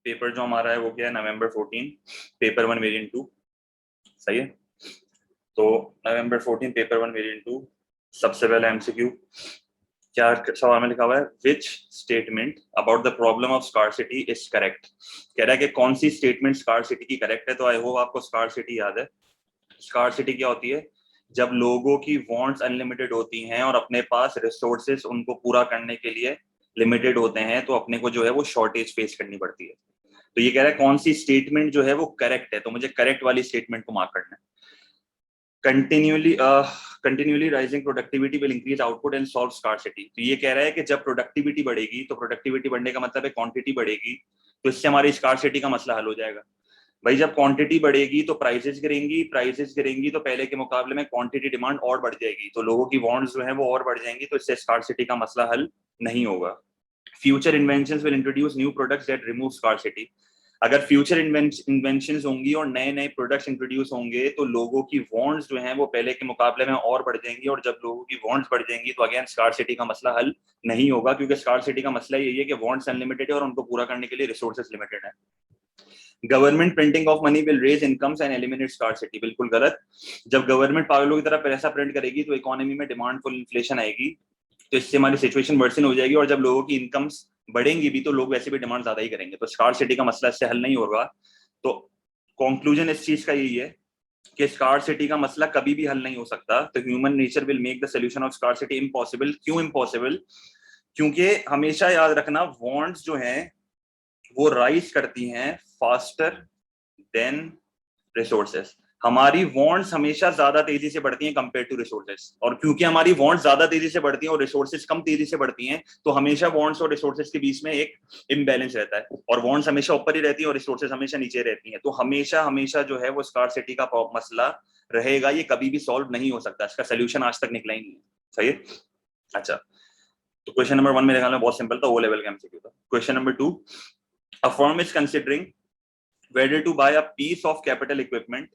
Paper जो हमारा है वो क्या है, November 14 पेपर 1 वेरिएंट 2। सही है, तो November 14 पेपर 1 वेरिएंट 2। सबसे पहले एमसीक्यू क्या सवाल में लिखा हुआ है, which statement about the problem of scarcity is correct. कह रहा है कि कौन सी स्टेटमेंट स्कार्सिटी की करेक्ट है। तो आई होप आपको स्कार्सिटी याद है। स्कार्सिटी क्या होती है, जब लोगों की वांट्स अनलिमिटेड होती हैं और अपने पास रिसोर्सेस उनको पूरा करने के लिए लिमिटेड होते हैं, तो अपने को जो है वो शॉर्टेज फेस करनी पड़ती है। तो ये कह रहा है कौन सी स्टेटमेंट जो है वो करेक्ट है, तो मुझे करेक्ट वाली स्टेटमेंट को मार्क करना है। Continually rising productivity will increase output and solve scarcity. तो ये कह रहा है कि जब प्रोडक्टिविटी बढ़ेगी, तो प्रोडक्टिविटी बढ़ने का मतलब है क्वांटिटी बढ़ेगी, तो इससे हमारी स्कार्सिटी का मसला हल हो जाएगा। भाई जब क्वांटिटी बढ़ेगी तो प्राइसेस गिरेंगी, प्राइसेस गिरेंगी तो पहले के मुकाबले में क्वांटिटी डिमांड और बढ़ जाएगी, तो लोगों की वांट्स जो है वो और बढ़ जाएंगी, तो इससे स्कार्सिटी का मसला हल नहीं होगा। Future inventions will introduce new products that remove scarcity. अगर फ्यूचर इन्वेंशंस होंगी और नए नए प्रोडक्ट्स इंट्रोड्यूस होंगे, तो लोगों की वांट्स जो हैं वो पहले के मुकाबले में और बढ़ जाएंगी, और जब लोगों की वांट्स बढ़ जाएंगी तो अगेन स्कार्सिटी का मसला हल नहीं होगा, क्योंकि स्कार्सिटी का मसला यही है कि वांट्स अनलिमिटेड है और उनको पूरा करने के लिए रिसोर्सेज लिमिटेड है। Government printing of money will raise incomes and eliminate scarcity. बिल्कुल गलत। जब गवर्नमेंट पागलों की तरह पैसा प्रिंट करेगी तो इकोनॉमी में डिमांड फुल इन्फ्लेशन आएगी, तो इससे हमारी सिचुएशन वर्सन हो जाएगी, और जब लोगों की इनकम्स बढ़ेंगी भी तो लोग वैसे भी डिमांड ज्यादा ही करेंगे, तो स्कार्सिटी का मसला इससे हल नहीं होगा। तो कंक्लूजन इस चीज का यही है कि स्कार्सिटी का मसला कभी भी हल नहीं हो सकता। तो human nature will make the solution of scarcity impossible. क्यों इम्पॉसिबल? क्योंकि हमेशा याद रखना, वांट्स जो हैं वो राइज करती हैं फास्टर देन रिसोर्सेस। हमारी वांट्स हमेशा ज्यादा तेजी से बढ़ती हैं कंपेयर टू रिसोर्सेस, और क्योंकि हमारी वांट्स ज्यादा तेजी से बढ़ती हैं और रिसोर्सेस कम तेजी से बढ़ती हैं, तो हमेशा वांट्स और रिसोर्सेस के बीच में एक इम्बैलेंस रहता है, और वांट्स हमेशा ऊपर ही रहती हैं और रिसोर्सेस हमेशा नीचे रहती हैं। तो हमेशा हमेशा जो है वो स्कार्सिटी का मसला रहेगा, ये कभी भी सॉल्व नहीं हो सकता, इसका सोल्यूशन आज तक निकला ही नहीं है। सही है। अच्छा, तो क्वेश्चन नंबर 1 मेरे ख्याल में बहुत सिंपल था, ओ लेवल का एमसीक्यू था। Question number 2, a firm is considering whether to buy a piece of capital equipment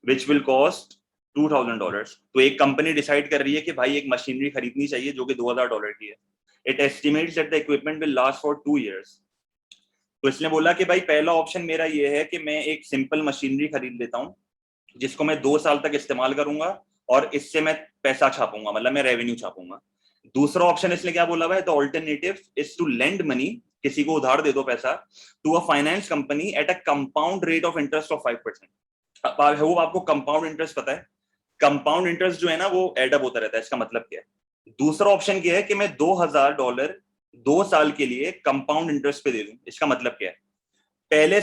which will cost $2,000। तो एक कंपनी डिसाइड कर रही है कि भाई एक मशीनरी खरीदनी चाहिए जो कि $2,000 की है। It estimates that the equipment will last for 2 years। तो इसने बोला कि भाई पहला ऑप्शन मेरा ये है कि मैं एक सिंपल मशीनरी खरीद लेता हूँ जिसको मैं 2 साल तक इस्तेमाल करूंगा और इससे मैं पैसा छापूंगा, मतलब मैं रेवेन्यू छापूंगा। दूसरा ऑप्शन इसने क्या बोला हुआ है, the alternative is to lend money, किसी को उधार दे दो पैसा, to a finance company at a compound rate of interest of 5%। वो आपको कंपाउंड इंटरेस्ट पता है, कंपाउंड इंटरेस्ट जो है ना वो एडअप होता रहता है। इसका मतलब क्या है? दूसरा ऑप्शन क्या है कि मैं $2,000 2 साल के लिए कंपाउंड इंटरेस्ट पे दे दूं। इसका मतलब क्या है? पहले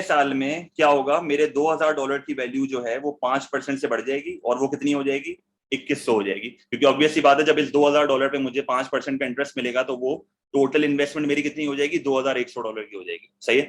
साल में क्या होगा, मेरे $2,000 की वैल्यू जो है वो 5% से बढ़ जाएगी, और वो कितनी हो जाएगी, 2100 हो जाएगी, क्योंकि ऑब्वियस सी बात है जब इस $2,000 पे मुझे 5% का इंटरेस्ट मिलेगा तो वो टोटल इन्वेस्टमेंट मेरी कितनी हो जाएगी, $2,100 की हो जाएगी। सही है।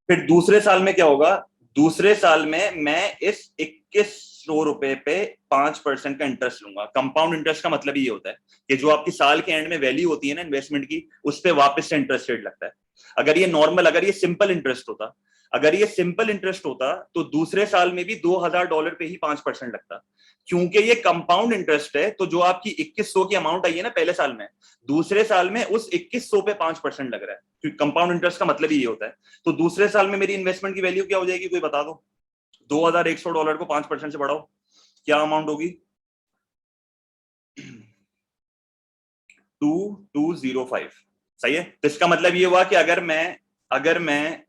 फिर दूसरे साल में क्या होगा, दूसरे साल में मैं इस 2100 रुपए पे 5% का इंटरेस्ट लूंगा। कंपाउंड इंटरेस्ट का मतलब ये होता है कि जो आपकी साल के एंड में वैल्यू होती है ना इन्वेस्टमेंट की, उस पर वापस से इंटरेस्ट रेट लगता है। अगर ये नॉर्मल, अगर ये सिंपल इंटरेस्ट होता, अगर ये सिंपल इंटरेस्ट होता तो दूसरे साल में भी $2,000 पे ही 5% लगता। क्योंकि ये कंपाउंड इंटरेस्ट है, तो जो आपकी 2100 की अमाउंट आई है ना पहले साल में, दूसरे साल में उस 2100 पे 5% लग रहा है, क्योंकि कंपाउंड इंटरेस्ट का मतलब ये होता है। तो दूसरे साल में मेरी इन्वेस्टमेंट की वैल्यू क्या हो जाएगी, कोई बता दो। $2,100 को 5% से बढ़ाओ, क्या अमाउंट होगी? 2205। सही है। तो इसका मतलब ये हुआ कि अगर मैं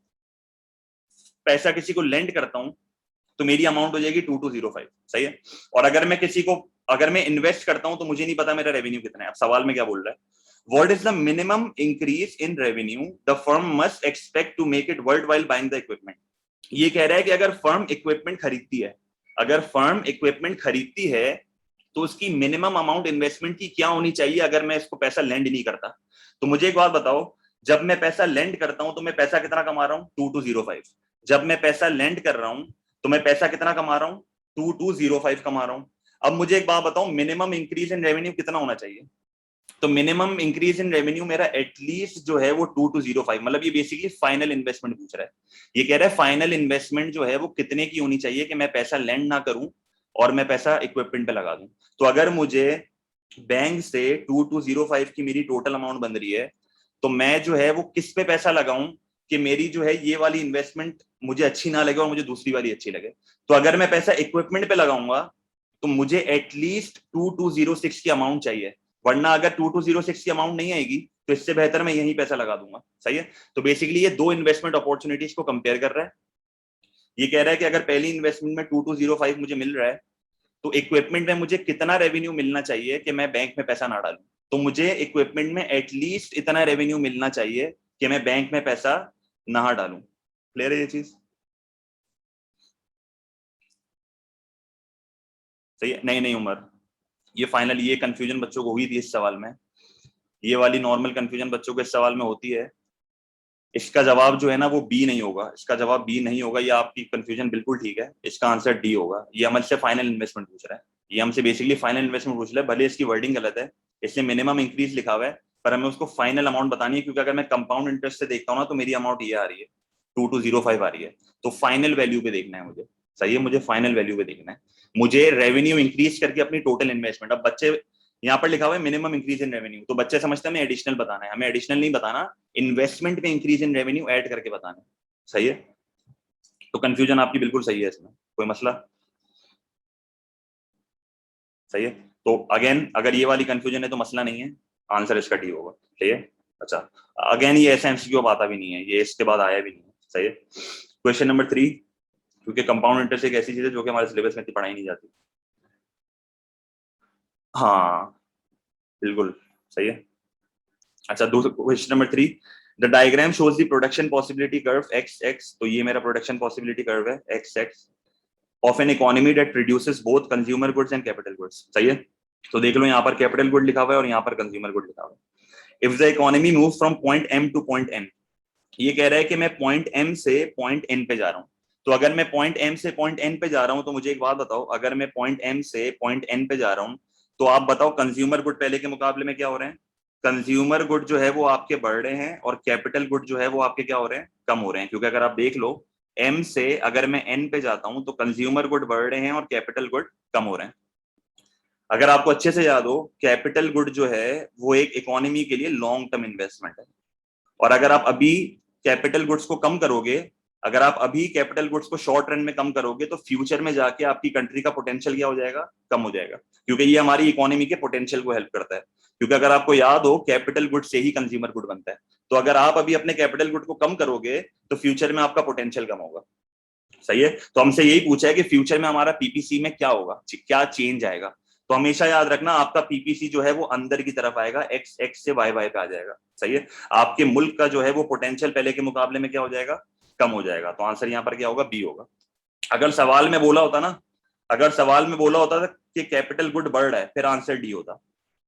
पैसा किसी को लेंड करता हूं तो मेरी अमाउंट हो जाएगी 2205। सही है। और अगर मैं इन्वेस्ट करता हूं तो मुझे नहीं पता मेरा रेवेन्यू कितना है। अब सवाल में क्या बोल रहा है, what is the minimum increase in revenue the firm must expect to make it worthwhile buying the equipment. ये कह रहा है कि अगर फर्म इक्विपमेंट खरीदती है तो उसकी मिनिमम अमाउंट इन्वेस्टमेंट की क्या होनी चाहिए अगर मैं इसको पैसा लेंड नहीं करता। तो मुझे एक बात बताओ, जब मैं पैसा लेंड करता हूं तो मैं पैसा कितना कमा रहा हूं, 2205। जब मैं पैसा लेंड कर रहा हूं तो मैं पैसा कितना कमा रहा हूं, 2205 कमा रहा हूं। अब मुझे एक बात बताओ, मिनिमम इंक्रीज इन रेवेन्यू कितना होना चाहिए? तो मिनिमम इंक्रीज इन रेवेन्यू मेरा एटलीस्ट जो है वो 2205, मतलब ये बेसिकली फाइनल इन्वेस्टमेंट पूछ रहा है। ये कह रहा है फाइनल इन्वेस्टमेंट जो है वो कितने की होनी चाहिए कि मैं पैसा लेंड ना करूं और मैं पैसा इक्विपमेंट पे लगा दूं। तो अगर मुझे बैंक से 2205 की मेरी टोटल अमाउंट बन रही है, तो मैं जो है वो किस पे पैसा लगाऊं कि मेरी जो है ये वाली इन्वेस्टमेंट मुझे अच्छी ना लगे और मुझे दूसरी वाली अच्छी लगे। तो अगर मैं पैसा इक्विपमेंट पे लगाऊंगा तो मुझे एटलीस्ट 2206 की अमाउंट चाहिए, वरना अगर 2206 की अमाउंट नहीं आएगी तो इससे बेहतर मैं यही पैसा लगा दूंगा। सही है। तो बेसिकली ये दो इन्वेस्टमेंट अपॉर्चुनिटीज को कंपेयर कर रहा है। ये कह रहा है कि अगर पहली इन्वेस्टमेंट में 2205 मुझे मिल रहा है तो इक्विपमेंट में मुझे कितना रेवेन्यू मिलना चाहिए कि मैं बैंक में पैसा ना डालूं। तो मुझे इक्विपमेंट में एटलीस्ट इतना रेवेन्यू मिलना चाहिए कि मैं बैंक में पैसा ना डालूं। क्लियर है ये चीज? सही है। नहीं नहीं उमर, ये फाइनल ये कंफ्यूजन बच्चों को हुई थी इस सवाल में, ये वाली नॉर्मल कंफ्यूजन बच्चों को इस सवाल में होती है। इसका जवाब जो है ना वो बी नहीं होगा, इसका जवाब बी नहीं होगा। ये आपकी कंफ्यूजन बिल्कुल ठीक है, इसका आंसर डी होगा। ये हमसे फाइनल इन्वेस्टमेंट पूछ रहा है, ये हमसे बेसिकली फाइनल इन्वेस्टमेंट पूछ रहा है। भले इसकी वर्डिंग गलत है, इसलिए मिनिमम इंक्रीज लिखा हुआ है, पर हमें उसको फाइनल अमाउंट बतानी है। क्योंकि अगर मैं कंपाउंड इंटरेस्ट से देखता हूँ ना तो मेरी अमाउंट ये आ रही है 2205 आ रही है। तो फाइनल वैल्यू पे देखना है मुझे। सही है, मुझे फाइनल वैल्यू पे देखना है, मुझे रेवेन्यू इंक्रीज करके अपनी टोटल इन्वेस्टमेंट। अब बच्चे यहाँ पर लिखा हुआ है मिनिमम इंक्रीज इन रेवेन्यू, तो बच्चे समझते हैं हमें एडिशनल बताना है। हमें एडिशनल नहीं बताना, इन्वेस्टमेंट में इंक्रीज इन रेवेन्यू ऐड करके बताना है। सही है। तो कंफ्यूजन आपकी बिल्कुल सही है, इसमें कोई मसला? सही है। तो अगेन अगर ये वाली कंफ्यूजन है तो मसला नहीं है, आंसर इसका डी होगा। सही है। अच्छा, अगेन ये ऐसा एमसीक्यू अब आता भी नहीं है, ये इसके बाद आया भी नहीं है। सही है। क्वेश्चन नंबर 3, क्योंकि कंपाउंड इंटरेस्ट एक ऐसी चीज है जो कि हमारे सिलेबस में इतनी पढ़ाई नहीं जाती। हाँ बिल्कुल सही है। अच्छा, दूसरा question number 3, the diagram shows the production possibility curve x x. तो ये मेरा प्रोडक्शन पॉसिबिलिटी कर्व है x x of an economy that produces both consumer goods and capital goods. सही है। तो देख लो यहाँ पर कैपिटल गुड लिखा हुआ है और यहाँ पर कंज्यूमर गुड लिखा हुआ है। If the economy move from point M to point N, ये कह रहा है कि मैं पॉइंट एम से पॉइंट एन पे जा रहा हूँ। तो अगर मैं पॉइंट एम से पॉइंट एन पे जा रहा हूँ तो मुझे एक बात बताओ, अगर मैं पॉइंट एम से पॉइंट एन पे जा रहा हूँ तो आप बताओ कंज्यूमर गुड पहले के मुकाबले में क्या हो रहे हैं? कंज्यूमर गुड जो है वो आपके बढ़ रहे हैं और कैपिटल गुड जो है वो आपके क्या हो रहे हैं? कम हो रहे हैं। क्योंकि अगर आप देख लो एम से अगर मैं एन पे जाता हूं तो कंज्यूमर गुड बढ़ रहे हैं और कैपिटल गुड कम हो रहे हैं। अगर आपको अच्छे से याद हो, कैपिटल गुड जो है वो एक इकोनॉमी के लिए लॉन्ग टर्म इन्वेस्टमेंट है। और अगर आप अभी कैपिटल गुड्स को कम करोगे, अगर आप अभी कैपिटल गुड्स को शॉर्ट रन में कम करोगे तो फ्यूचर में जाके आपकी कंट्री का पोटेंशियल क्या हो जाएगा? कम हो जाएगा। क्योंकि ये हमारी इकोनॉमी के पोटेंशियल को हेल्प करता है। क्योंकि अगर आपको याद हो कैपिटल गुड से ही कंज्यूमर गुड बनता है, तो अगर आप अभी अपने कैपिटल गुड को कम करोगे तो फ्यूचर में आपका पोटेंशियल कम होगा। सही है। तो हमसे यही पूछा है कि फ्यूचर में हमारा पीपीसी में क्या होगा, क्या चेंज आएगा। तो हमेशा याद रखना आपका पीपीसी जो है वो अंदर की तरफ आएगा, एक्स एक्स से वाई वाई पे आ जाएगा। सही है। आपके मुल्क का जो है वो पोटेंशियल पहले के मुकाबले में क्या हो जाएगा? कम हो जाएगा। तो आंसर यहाँ पर क्या होगा? बी होगा। अगर सवाल में बोला होता ना, अगर सवाल में बोला होता कि कैपिटल गुड बढ़ रहा है, फिर आंसर डी होता,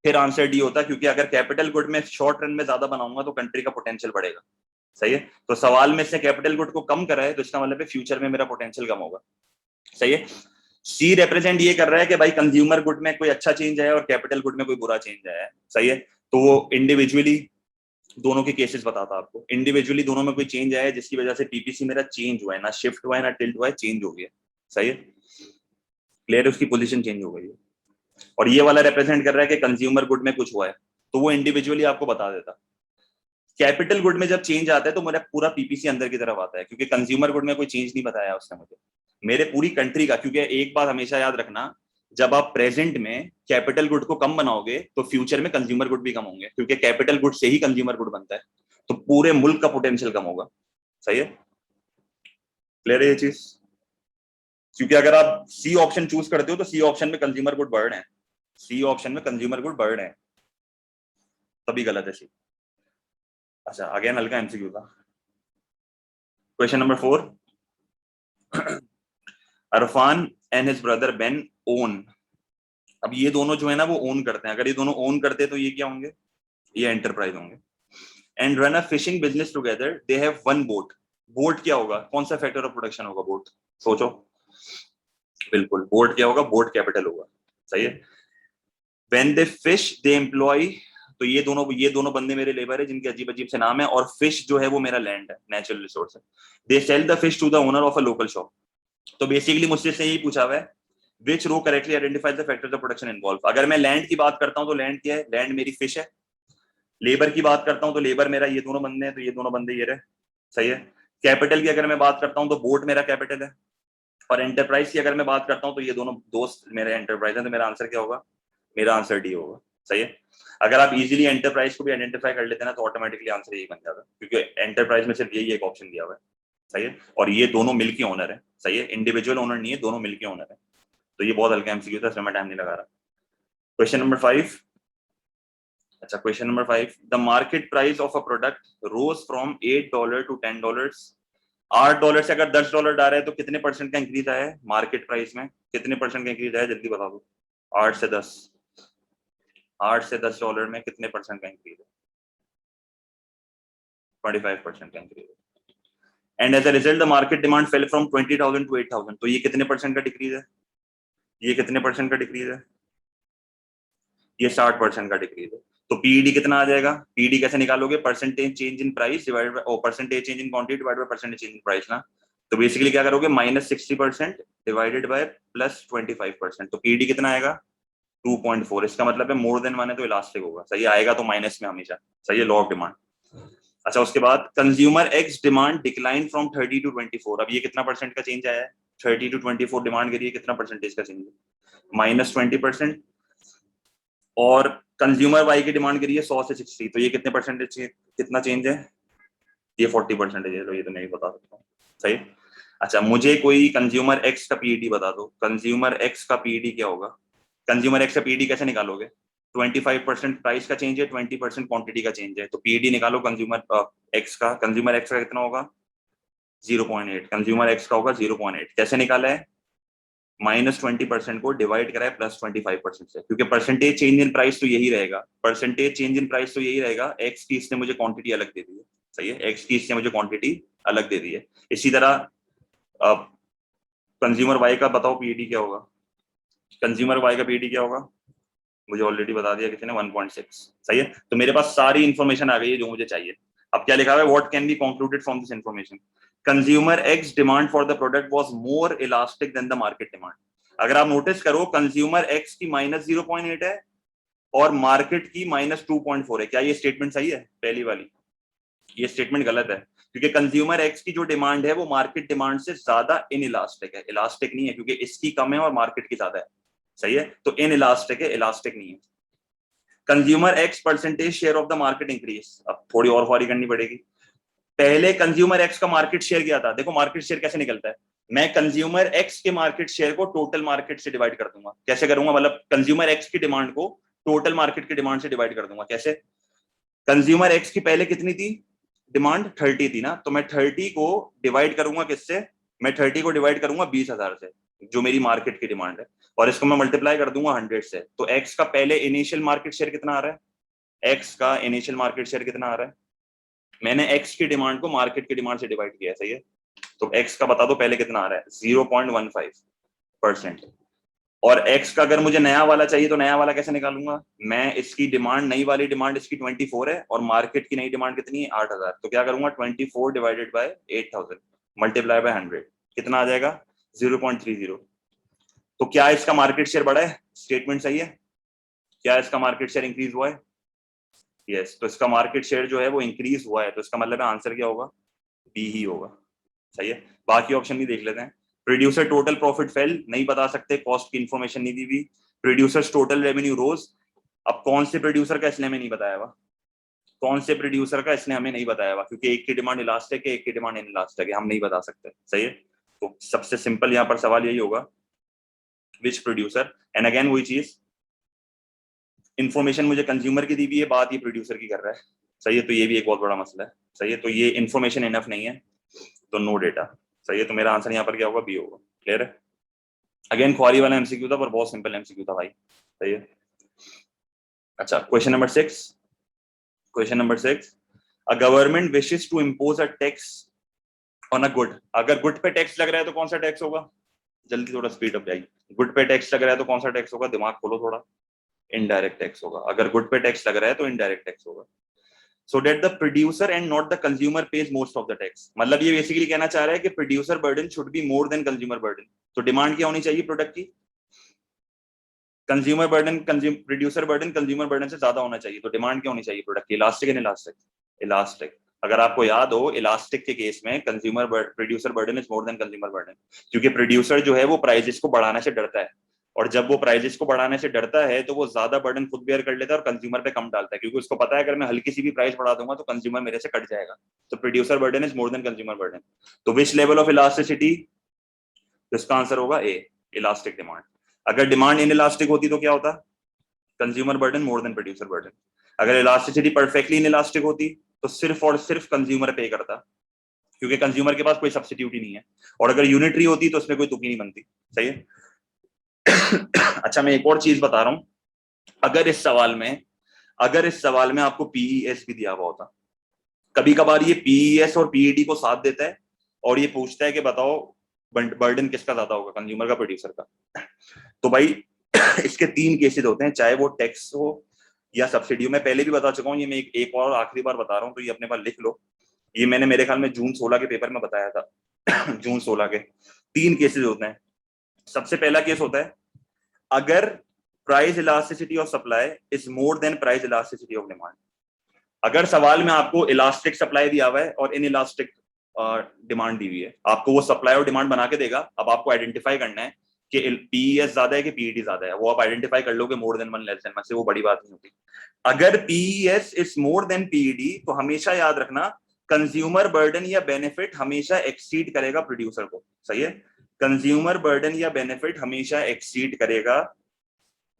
फिर आंसर डी होता। क्योंकि अगर कैपिटल गुड में शॉर्ट रन में ज्यादा बनाऊंगा तो कंट्री का पोटेंशियल बढ़ेगा। सही है। तो सवाल में से कैपिटल गुड को कम करा है तो इसका मतलब है फ्यूचर में मेरा पोटेंशियल कम होगा। सही है। सी रिप्रेजेंट ये कर रहा है कि भाई कंज्यूमर गुड में कोई अच्छा चेंज है और कैपिटल गुड में कोई बुरा चेंज है। सही है। तो वो इंडिविजुअली दोनों के केसेस बताता आपको, इंडिविजुअली दोनों में कोई चेंज आया है जिसकी वजह से पीपीसी मेरा चेंज हुआ है, ना शिफ्ट हुआ है ना टिल्ट हुआ है, चेंज हो गया। सही है। क्लियर है, उसकी पोजीशन चेंज हो गई है। और ये वाला रिप्रेजेंट कर रहा है कि कंज्यूमर गुड में कुछ हुआ है, तो वो इंडिविजुअली आपको बता देता। कैपिटल गुड में जब चेंज आता है तो मेरा पूरा पीपीसी अंदर की तरफ आता है, क्योंकि कंज्यूमर गुड में कोई चेंज नहीं बताया उसने मुझे, मेरे पूरी कंट्री का। क्योंकि एक बात हमेशा याद रखना, जब आप प्रेजेंट में कैपिटल गुड को कम बनाओगे तो फ्यूचर में कंज्यूमर गुड भी कम होंगे, क्योंकि कैपिटल गुड से ही कंज्यूमर गुड बनता है। तो पूरे मुल्क का पोटेंशियल कम होगा। सही है। क्लियर है ये चीज? क्योंकि अगर आप सी ऑप्शन चूज करते हो तो सी ऑप्शन में कंज्यूमर गुड बढ़ रहे हैं, सी ऑप्शन में कंज्यूमर गुड बढ़ रहे हैं, तभी गलत है सी। अच्छा, अगेन हल्का एमसीक्यू था। Question number 4, Irfan and his brother Ben own. अब ये दोनों जो है ना वो ओन करते हैं। अगर ये दोनों ओन करते हैं तो ये क्या होंगे? ये एंटरप्राइज होंगे। And run a fishing business together, they have one boat. Boat क्या होगा? कौन सा फैक्टर ऑफ प्रोडक्शन होगा? बोट। सोचो। बिल्कुल, बोट क्या होगा? बोट कैपिटल होगा। सही है। When they fish they employ, तो ये दोनों बंदे मेरे लेबर है जिनके अजीब अजीब से नाम है, और फिश जो है वो मेरा लैंड है, नेचुरल रिसोर्स है। They sell the fish to the owner of a local shop. तो बेसिकली मुझसे से यही पूछा हुआ है, which row correctly identifies the factors of production involve. अगर मैं लैंड की बात करता हूं तो लैंड क्या है? लैंड मेरी फिश है। लेबर की बात करता हूँ तो लेबर मेरा ये दोनों बंदे हैं, तो ये दोनों बंदे ये रहे, सही है। कैपिटल की अगर मैं बात करता हूँ तो बोट मेरा कैपिटल है, और एंटरप्राइज की अगर मैं बात करता हूँ तो ये दोनों दोस्त मेरे एंटरप्राइज है, तो मेरा आंसर क्या होगा? मेरा आंसर डी होगा, सही है। अगर आप इजीली एंटरप्राइज को भी आइडेंटिफाई कर लेते हैं ना तो ऑटोमेटिकली आंसर यही बन जाता है, क्योंकि एंटरप्राइज में सिर्फ यही एक ऑप्शन दिया हुआ है, सही है। और ये दोनों मिलके ओनर है, सही है, इंडिविजुअल ओनर नहीं है, दोनों मिलके ओनर है। तो ये बहुत हल्का एमसीक्यू था, इसमें मैं टाइम नहीं लगा रहा। Question number 5। अच्छा, question number 5, the market price of a product rose from $8 to $10। $8 से अगर $10 आ रहा है तो कितने परसेंट का इंक्रीज आया है मार्केट प्राइस में? कितने परसेंट का इंक्रीज आया, जल्दी बता दो। 8 से 10, $8 में कितने परसेंट का इंक्रीज है? 25% का इंक्रीज है। And as a result the market demand fell from 20,000 to 8,000। तो ये कितने परसेंट का डिक्रीज है? ये कितने परसेंट का डिक्रीज है? ये 60% का डिक्रीज है। तो पीईडी कितना आ जाएगा? पीईडी कैसे निकालोगे? Percentage change in price divide by percentage change in quantity divide by percentage change in price ना। तो बेसिकली क्या करोगे? -60% डिवाइडेड बाय +25%। तो पीईडी कितना आएगा? 2.4। इसका मतलब है मोर देन 1 है तो इलास्टिक होगा, सही आएगा तो माइनस में हमेशा, सही है, लॉ ऑफ डिमांड। अच्छा, उसके बाद consumer X demand decline from 30 to 24। अब ये कितना परसेंट का चेंज आया है? 30 to 24 डिमांड के लिए कितना परसेंटेज का चेंज है? -20%। और कंज्यूमर वाई की डिमांड के लिए 100 से 60, तो ये कितने परसेंटेज, कितना चेंज है? ये 40% है, तो ये तो नहीं बता सकता, सही। अच्छा, मुझे कोई कंज्यूमर एक्स का पीईडी बता दो। कंज्यूमर एक्स का पीईडी क्या होगा? कंज्यूमर एक्स का पीईडी कैसे निकालोगे? 25% प्राइस का चेंज है, 20% क्वांटिटी का चेंज है, तो पीईडी निकालो कंज्यूमर एक्स का। कंज्यूमर एक्स का कितना होगा? 0.8। कंज्यूमर एक्स का होगा 0.8। कैसे निकाला है? -20% को डिवाइड करा है +25% से, क्योंकि परसेंटेज चेंज इन प्राइस तो यही रहेगा, परसेंटेज चेंज इन प्राइस तो यही रहेगा। एक्स की इसने मुझे क्वांटिटी अलग दे दी है, सही है, एक्स की इसने मुझे क्वांटिटी अलग दे दी है। इसी तरह कंज्यूमर वाई का बताओ पीईडी क्या होगा? कंज्यूमर वाई का पीईडी क्या होगा? मुझे ऑलरेडी बता दिया किसी ने, 1.6, सही है। तो मेरे पास सारी इंफॉर्मेशन आ गई है जो मुझे चाहिए। अब क्या लिखा हुआ है? What can be concluded from this information? Consumer X demand for the product was more elastic than the market demand. अगर आप नोटिस करो, कंज्यूमर एक्स की -0.8 है और मार्केट की -2.4 है। क्या ये स्टेटमेंट सही है? पहली वाली ये स्टेटमेंट गलत है, क्योंकि कंज्यूमर एक्स की जो डिमांड है वो मार्केट डिमांड से ज्यादा इन इलास्टिक है, इलास्टिक नहीं है, क्योंकि इसकी कम है और मार्केट की ज्यादा है, सही है। तो इन इलास्टिक है, इलास्टिक नहीं है। Consumer x percentage share of the market increase. अब थोड़ी और ख्वारी करनी पड़ेगी। पहले कंज्यूमर एक्स का मार्केट शेयर क्या था? देखो मार्केट शेयर कैसे निकलता है, मैं कंज्यूमर एक्स के मार्केट शेयर को टोटल मार्केट से डिवाइड कर दूंगा। कैसे करूंगा? मतलब कंज्यूमर एक्स की डिमांड को टोटल मार्केट की डिमांड से डिवाइड कर दूंगा। कैसे? कंज्यूमर एक्स की पहले कितनी थी डिमांड? 30 थी ना, तो मैं 30 को डिवाइड करूंगा किससे? मैं 30 को डिवाइड करूंगा 20,000 से, जो मेरी मार्केट की डिमांड है, और इसको मैं मल्टीप्लाई कर दूंगा 100 से। तो एक्स का पहले इनिशियल मार्केट शेयर कितना आ रहा है? एक्स का इनिशियल मार्केट शेयर कितना आ रहा है? मैंने एक्स की डिमांड को मार्केट की डिमांड से डिवाइड किया है, सही है। तो एक्स का बता दो पहले कितना आ रहा है? 0.15%। और एक्स का अगर मुझे नया वाला चाहिए तो नया वाला कैसे निकालूंगा? मैं इसकी डिमांड, नई वाली डिमांड इसकी 24 है और मार्केट की नई डिमांड कितनी है? 8,000। तो क्या करूंगा? 24 डिवाइडेड बाय 8,000 मल्टीप्लाई बाय 100, कितना आ जाएगा? 0.30। तो क्या इसका मार्केट शेयर बढ़ा है? स्टेटमेंट सही है। क्या इसका मार्केट शेयर इंक्रीज हुआ है? यस। तो इसका मार्केट शेयर जो है वो इंक्रीज हुआ है, तो इसका मतलब आंसर क्या होगा? बी ही होगा, सही है। बाकी ऑप्शन भी देख लेते हैं। प्रोड्यूसर टोटल प्रॉफिट फेल, नहीं बता सकते, कॉस्ट की इंफॉर्मेशन नहीं दी हुई। प्रोड्यूसर्स टोटल रेवेन्यू रोज। अब कौन से प्रोड्यूसर का इसने हमें नहीं बताया हुआ? कौन से प्रोड्यूसर का इसने हमें नहीं बताया हुआ? क्योंकि एक की डिमांड इलास्टिक है, एक की डिमांड इन इलास्टिक है, हम नहीं बता सकते, सही है। तो सबसे सिंपल यहाँ पर सवाल यही होगा, विच प्रोड्यूसर। एंड अगेन वही चीज, इन्फॉर्मेशन मुझे कंज्यूमर की दी हुई है, बात ये प्रोड्यूसर की कर रहा है, सही है। तो ये भी एक बहुत बड़ा मसला है, सही है। तो ये इन्फॉर्मेशन इनफ नहीं है, तो नो डेटा, सही है। तो मेरा आंसर यहाँ पर क्या होगा? बी होगा। क्लियर है? अगेन ख्वारी वाला एमसीक्यू था पर बहुत सिंपल एमसीक्यू था भाई, सही है। अच्छा, question number 6। Question number 6, a government wishes to impose a tax on a good. अगर गुड पे टैक्स लग रहा है तो कौन सा टैक्स होगा? जल्दी थोड़ा स्पीड अप जाइए। गुड पे टैक्स लग रहा है तो कौन सा टैक्स होगा? दिमाग खोलो थोड़ा। इनडायरेक्ट टैक्स होगा। अगर गुड पे टैक्स लग रहा है तो इनडायरेक्ट टैक्स होगा। So that the producer and not the consumer page most of the tax. मतलब ये बेसिकली कहना चाह रहा है कि producer burden should be more than consumer burden. तो डिमांड क्या होनी चाहिए प्रोडक्ट की? Consumer burden producer burden consumer burden से ज्यादा होना चाहिए, तो डिमांड क्या होनी चाहिए प्रोडक्ट की? Elastic and elastic, elastic. अगर आपको याद हो, इलास्टिक के केस में consumer producer burden is more then consumer burden, क्योंकि प्रोड्यूसर जो है वो प्राइजेस को बढ़ाने से डरता है, और जब वो प्राइजेस को बढ़ाने से डरता है तो वो ज्यादा बर्डन खुद बेयर कर लेता है और कंज्यूमर पे कम डालता है, क्योंकि उसको पता है अगर मैं हल्की सी भी प्राइस बढ़ा दूंगा तो कंज्यूमर मेरे से कट जाएगा। तो producer burden is more then consumer burden. तो विच लेवल ऑफ इलास्टिसिटी? तो इसका आंसर होगा ए, इलास्टिक डिमांड। अगर डिमांड इन इलास्टिक होती तो क्या होता? कंज्यूमर बर्डन मोर देन प्रोड्यूसर बर्डन। अगर इलास्टिसिटी परफेक्टली इन इलास्टिक होती तो सिर्फ और सिर्फ कंज्यूमर पे करता, क्योंकि कंज्यूमर के पास कोई सब्स्टिट्यूट ही नहीं है। और अगर यूनिटरी होती तो उसमें कोई तुक ही नहीं बनती। सही है। अच्छा, मैं एक और चीज बता रहा हूं। अगर इस सवाल में आपको पीईएस भी दिया हुआ होता, कभी कभार ये पीईएस और पीईडी को साथ देता है और ये पूछता है कि बताओ बर्डन किसका ज्यादा होगा, कंज्यूमर का प्रोड्यूसर का? तो भाई इसके 3 केसेस होते हैं, चाहे वो टैक्स हो या सब्सिडी हो। मैं पहले भी बता चुका हूँ, ये मैं एक और आखिरी बार बता रहा हूँ, तो ये अपने पास लिख लो। ये मैंने मेरे ख्याल में जून 16 के पेपर में बताया था। जून 16 के 3 केसेस होते हैं। सबसे पहला केस होता है अगर price elasticity of supply is more then price elasticity of demand. अगर सवाल में आपको इलास्टिक सप्लाई दिया हुआ है और इन इलास्टिक डिमांड दी हुई है, आपको वो सप्लाई और डिमांड बना के देगा। अब आपको आइडेंटिफाई करना है कि पीईएस ज्यादा है कि पीईडी ज्यादा है। वो आप आइडेंटिफाई कर लोगे more than one less than one से, वो बड़ी बात नहीं होती। अगर PES is more than PED तो हमेशा याद रखना कंज्यूमर बर्डन या बेनिफिट हमेशा एक्सीड करेगा प्रोड्यूसर को। सही है। कंज्यूमर बर्डन या बेनिफिट हमेशा एक्सीड करेगा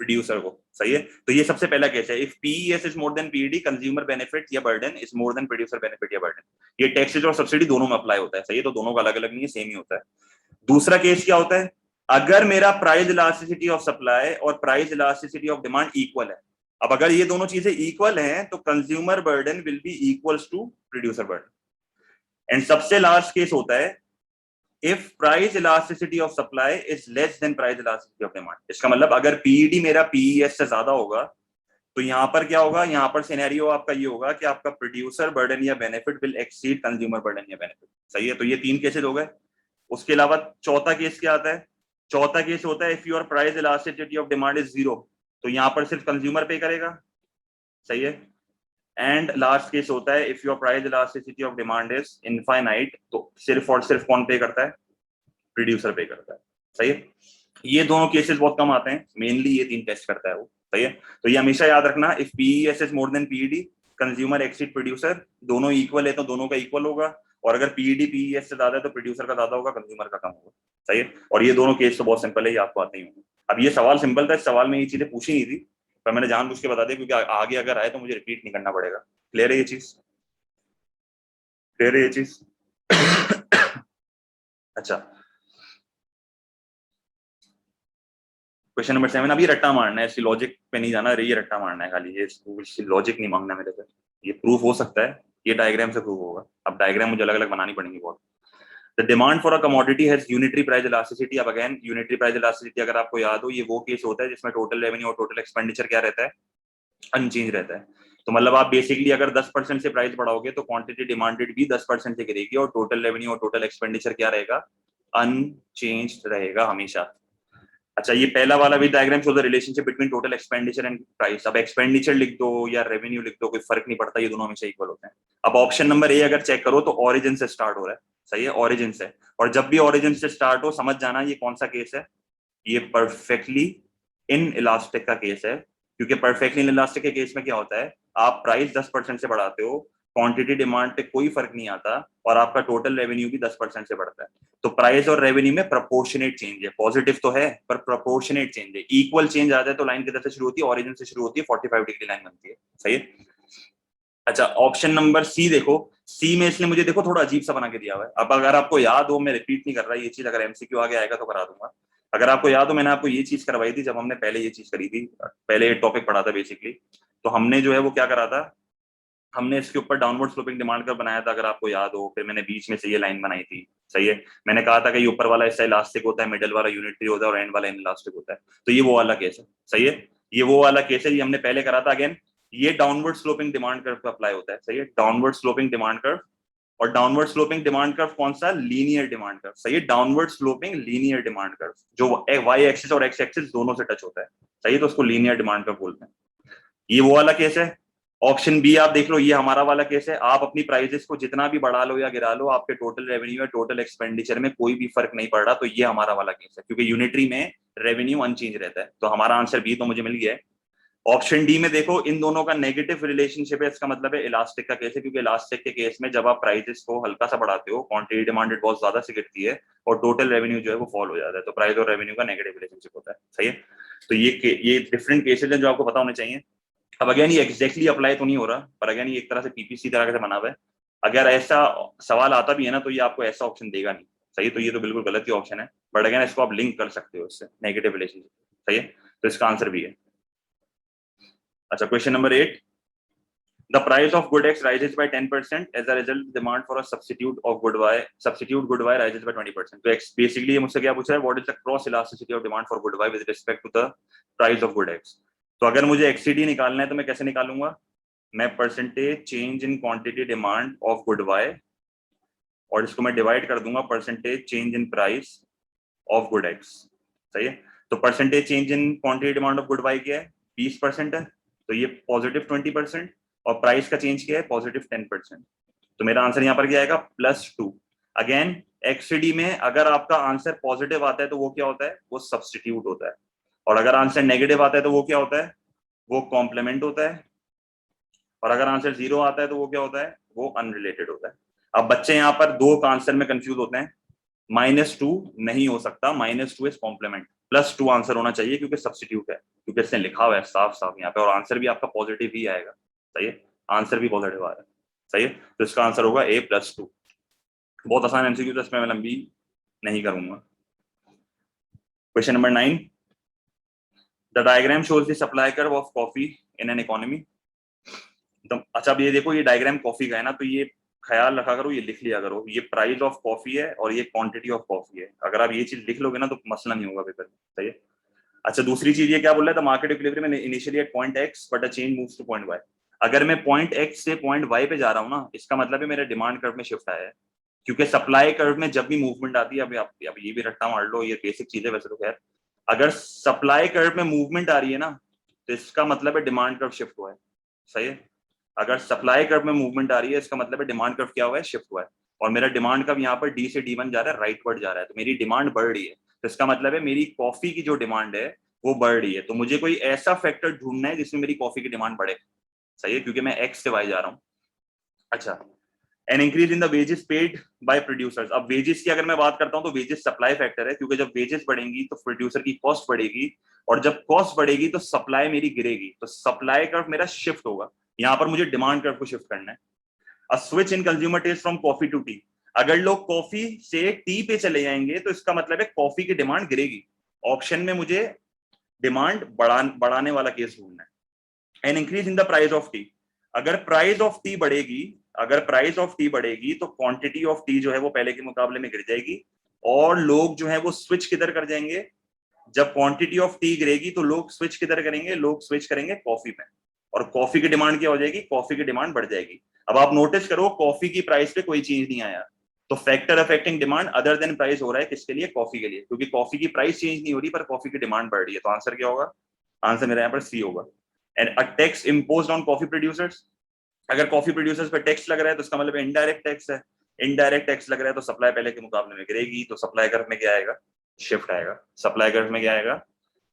प्रोड्यूसर को। सही है। तो ये सबसे पहला केस है, if PES is more than PED consumer benefit या burden is more than producer benefit या बर्डन। ये टैक्सेज और सब्सिडी दोनों में अप्लाई होता है। सही है। तो दोनों का अलग अलग नहीं है, सेम ही होता है। दूसरा केस क्या होता है? अगर मेरा प्राइस इलास्टिसिटी ऑफ सप्लाई और price elasticity of demand equal है। अब अगर ये दोनों चीजें इक्वल हैं तो consumer burden will be equals to producer burden. And सबसे लास्ट केस होता है if price elasticity of supply is less than price elasticity of demand. इसका मतलब अगर पीईडी मेरा पीईएस से ज्यादा होगा तो यहां पर क्या होगा? यहां पर सिनेरियो आपका ये होगा कि आपका प्रोड्यूसर बर्डन या benefit will exceed consumer burden या बेनिफिट। सही है। तो ये 3 केसेस हो गए। उसके अलावा चौथा केस क्या आता है? चौथा केस होता है if your price elasticity of demand is 0, तो यहां पर सिर्फ कंज्यूमर पे करेगा। सही है। एंड लास्ट केस होता है if your price elasticity of demand is infinite, तो सिर्फ और सिर्फ कौन पे करता है? प्रोड्यूसर पे करता है। सही है। ये दोनों केसेस बहुत कम आते हैं, मेनली ये 3 टेस्ट करता है वो। सही है। तो ये हमेशा याद रखना, if PES is more than PED consumer exceed producer, दोनों इक्वल है तो दोनों का इक्वल होगा, और अगर पीईडी पीईएस से ज्यादा है तो प्रोड्यूसर का ज्यादा होगा, कंज्यूमर का कम होगा। सही है। और ये दोनों केस तो बहुत सिंपल है, ये आपको आते ही होंगे। अब ये सवाल सिंपल था, इस सवाल में ये चीजें पूछी नहीं थी, पर मैंने जानबूझ के बता दिया क्योंकि आगे अगर आए तो मुझे रिपीट नहीं करना पड़ेगा। क्लियर है ये चीज? क्लियर है ये चीज? अच्छा, क्वेश्चन नंबर 7। अभी रट्टा मारना है, इसकी लॉजिक पे नहीं जाना, ये रट्टा मारना है खाली, ये लॉजिक नहीं मांगना मेरे से। ये प्रूफ हो सकता है, ये डायग्राम से प्रूफ होगा। अब डायग्राम मुझे अलग अलग बनानी पड़ेंगी बहुत। The demand for a commodity has unitary price elasticity. अब अगेन यूनिटरी प्राइस इलास्टिसिटी अगर आपको याद हो, ये वो केस होता है जिसमें टोटल रेवेन्यू और टोटल एक्सपेंडिचर क्या रहता है? अनचेंज रहता है। तो मतलब आप बेसिकली अगर 10% से प्राइस बढ़ाओगे तो क्वांटिटी डिमांडेड भी 10% से गिरेगी और टोटल रेवेन्यू और टोटल एक्सपेंडिचर क्या रहेगा? अनचेंज रहेगा हमेशा। अच्छा, ये पहला वाला भी diagram show the relationship between total expenditure and price. अब एक्सपेंडिचर लिख दो या रेवेन्यू लिख दो, कोई फर्क नहीं पड़ता, ये दोनों हमेशा इक्वल होते हैं। अब ऑप्शन नंबर ए अगर चेक करो तो ओरिजिन से स्टार्ट हो रहा है। सही है, ओरिजिन से। और जब भी ओरिजिन से स्टार्ट हो समझ जाना ये कौन सा केस है? ये परफेक्टली इन इलास्टिक का केस है, क्योंकि परफेक्टली इन इलास्टिक के केस में क्या होता है? आप प्राइस 10% से बढ़ाते हो, क्वांटिटी डिमांड पे कोई फर्क नहीं आता, और आपका टोटल रेवेन्यू भी 10% से बढ़ता है। तो प्राइस और रेवेन्यू में प्रोपोर्शनेट चेंज है, पॉजिटिव तो है पर प्रोपोर्शनेट चेंज है। इक्वल चेंज आ जाए तो लाइन किधर से शुरू होती है? ओरिजिन से शुरू होती है, 45 डिग्री लाइन बनती है। सही है। अच्छा, ऑप्शन नंबर सी देखो। सी में इसलिए मुझे देखो थोड़ा अजीब सा बना के दिया हुआ है। अब अगर आपको याद हो, मैं रिपीट नहीं कर रहा ये चीज, अगर एमसीक्यू आगे आएगा तो करा दूंगा। अगर आपको याद हो, मैंने आपको ये चीज करवाई थी जब हमने पहले ये चीज करी थी, पहले टॉपिक पढ़ा था बेसिकली। तो हमने जो है वो क्या करा था, हमने इसके ऊपर डाउनवर्ड स्लोपिंग डिमांड कर बनाया था, अगर आपको याद हो। फिर मैंने बीच में से ये लाइन बनाई थी। सही है। मैंने कहा था कि ये ऊपर वाला हिस्सा इलास्टिक होता है, मिडल वाला यूनिटरी होता है और एंड वाला इनइलास्टिक होता है। तो ये वो वाला केस है। सही है। ये वो वाला केस है, ये हमने पहले करा था। अगेन ये डाउनवर्ड स्लोपिंग डिमांड कर्व पे अप्लाई होता है। सही है। डाउनवर्ड स्लोपिंग डिमांड कर्व और डाउनवर्ड स्लोपिंग डिमांड कर्व कौन सा? Linear demand curve. सही है, downward sloping linear demand curve, जो वाई एक्सिस और एक्स एक्सिस दोनों से टच होता है। सही है, तो उसको लीनियर डिमांड कर्व बोलते हैं। ये वो वाला केस है। ऑप्शन बी आप देख लो, ये हमारा वाला केस है। आप अपनी प्राइजेस को जितना भी बढ़ा लो या गिरा लो, आपके टोटल रेवेन्यू या टोटल एक्सपेंडिचर में कोई भी फर्क नहीं पड़ रहा, तो ये हमारा वाला केस है, क्योंकि यूनिटरी में रेवेन्यू अनचेंज रहता है। तो हमारा आंसर बी तो मुझे मिल गया है। ऑप्शन डी में देखो, इन दोनों का नेगेटिव रिलेशनशिप है, इसका मतलब है इलास्टिक का केस है, क्योंकि इलास्टिक के केस में जब आप प्राइसेस को हल्का सा बढ़ाते हो, क्वांटिटी डिमांडेड बहुत ज्यादा से गिरती है और टोटल रेवेन्यू जो है वो फॉल हो जाता है, तो प्राइस और रेवेन्यू का नेगेटिव रिलेशनशिप होता है। सही है, तो ये डिफरेंट केसेज हैं जो आपको पता होने चाहिए। अब अगेन ये एग्जैक्टली अप्लाई तो नहीं हो रहा, पर अगेन ये एक तरह से पीपीसी तरह से बना हुआ है। अगर ऐसा सवाल आता भी है ना, तो ये आपको ऐसा ऑप्शन देगा नहीं। सही है, तो ये तो बिल्कुल गलत ही ऑप्शन है, बट अगेन इसको आप लिंक कर सकते हो इससे, नेगेटिव रिलेशनशिप। सही है, तो इसका आंसर भी है। अच्छा, question number 8, the price of good X rises by 10%, as a result demand for a substitute good Y rises by 20%. तो X basically ये मुझसे क्या पूछा है, what is the cross elasticity of demand for good Y with respect to the price of good X? तो अगर मुझे XCD निकालना है तो मैं कैसे निकालूंगा? मैं percentage change in quantity demand of good Y और इसको मैं डिवाइड कर दूंगा percentage change in price of good X। सही है, तो percentage change in quantity demand of good Y क्या है? 20% है, तो ये पॉजिटिव 20%, और प्राइस का चेंज क्या है? पॉजिटिव 10%। तो मेरा आंसर यहाँ पर क्या आएगा? +2। अगेन एक्सडी में अगर आपका आंसर पॉजिटिव आता है तो वो क्या होता है? वो सब्सटीट्यूट होता है, और अगर आंसर नेगेटिव आता है तो वो क्या होता है? वो कॉम्प्लीमेंट होता है, और अगर आंसर 0 आता है तो वो क्या होता है? वो अनरिलेटेड होता है। अब बच्चे यहाँ पर दो का आंसर में कंफ्यूज होते हैं। -2 नहीं हो सकता, -2 इज कॉम्प्लीमेंट, +2 आंसर होना चाहिए क्योंकि सब्सटीट्यूट है, क्योंकि इसने लिखा हुआ है साफ साफ यहाँ पे, और आंसर भी आपका पॉजिटिव ही आएगा। सही है, आंसर भी पॉजिटिव आ रहा है। सही है, तो इसका आंसर होगा A+2। बहुत आसान एमसीक्यू, तो इसमें मैं लंबी नहीं करूंगा। Question number 9, the diagram shows the supply curve of coffee in an economy. तो अच्छा, अब ये देखो, ये डायग्राम कॉफी का है ना, तो ये ख्याल रखा करो, ये लिख लिया करो, ये प्राइस ऑफ कॉफी है और ये क्वांटिटी ऑफ कॉफी है। अगर आप ये चीज लिख लोगे ना तो मसला नहीं होगा पेपर में। सही है। अच्छा, दूसरी चीज ये क्या बोल रहा है? The market equilibrium initially at point X but a change moves to point Y. अगर मैं पॉइंट एक्स से पॉइंट वाई पे जा रहा हूँ ना, इसका मतलब है मेरे डिमांड कर्व में शिफ्ट आया है, क्योंकि सप्लाई कर्व में जब भी मूवमेंट आती है, अभी आप ये भी रट्टा मार लो, ये बेसिक चीज है वैसे तो खैर, अगर सप्लाई कर्व में मूवमेंट आ रही है ना, तो इसका मतलब है डिमांड कर्व शिफ्ट हुआ है। सही है, अगर सप्लाई कर्व में मूवमेंट आ रही है, इसका मतलब है डिमांड कर्व क्या हुआ है? शिफ्ट हुआ है, और मेरा डिमांड कर्व यहाँ पर डी से D1 जा रहा है, राइटवर्ड जा रहा है, तो मेरी डिमांड बढ़ रही है। तो इसका मतलब है मेरी कॉफी की जो डिमांड है वो बढ़ रही है, तो मुझे कोई ऐसा फैक्टर ढूंढना है जिसमें मेरी कॉफी की डिमांड बढ़े। सही है, क्योंकि मैं एक्स से वाई जा रहा हूँ। अच्छा, N increase in the wages paid by producers. अब वेजेस की अगर मैं बात करता हूं तो वेजेस सप्लाई फैक्टर है, क्योंकि जब वेजेस बढ़ेंगी तो प्रोड्यूसर की कॉस्ट बढ़ेगी, और जब कॉस्ट बढ़ेगी तो सप्लाई मेरी गिरेगी, तो सप्लाई कर्व मेरा शिफ्ट होगा। यहां पर मुझे डिमांड कर्व को शिफ्ट करना है। A switch in consumer taste from coffee to tea. अगर लोग कॉफी से टी पे चले जाएंगे तो इसका मतलब है कॉफी की डिमांड गिरेगी। ऑप्शन में मुझे डिमांड बढ़ाने वाला केस ढूंढना है। N increase in the price of T. अगर प्राइस ऑफ टी बढ़ेगी, अगर प्राइस ऑफ टी बढ़ेगी तो क्वांटिटी ऑफ टी जो है वो पहले के मुकाबले में गिर जाएगी, और लोग जो है वो स्विच किधर कर जाएंगे? जब क्वांटिटी ऑफ टी गिरेगी तो लोग स्विच किधर करेंगे? लोग स्विच करेंगे कॉफी में, और कॉफी की डिमांड क्या हो जाएगी? कॉफी की डिमांड बढ़ जाएगी। अब आप नोटिस करो, कॉफी की प्राइस पे कोई चेंज नहीं आया, तो factor affecting demand other than price हो रहा है किसके लिए? कॉफी के लिए, क्योंकि कॉफी की प्राइस चेंज नहीं हो रही पर कॉफी की डिमांड बढ़ रही है। तो आंसर क्या होगा? आंसर मेरा यहाँ पर सी होगा। And a tax imposed on coffee producers. अगर कॉफी प्रोड्यूसर्स पे टैक्स लग रहा है तो इसका मतलब इनडायरेक्ट टैक्स है। इनडायरेक्ट टैक्स लग रहा है तो सप्लाई पहले के मुकाबले में गिरेगी, तो सप्लाई कर्व में क्या आएगा? शिफ्ट आएगा। सप्लाई कर्व में क्या आएगा?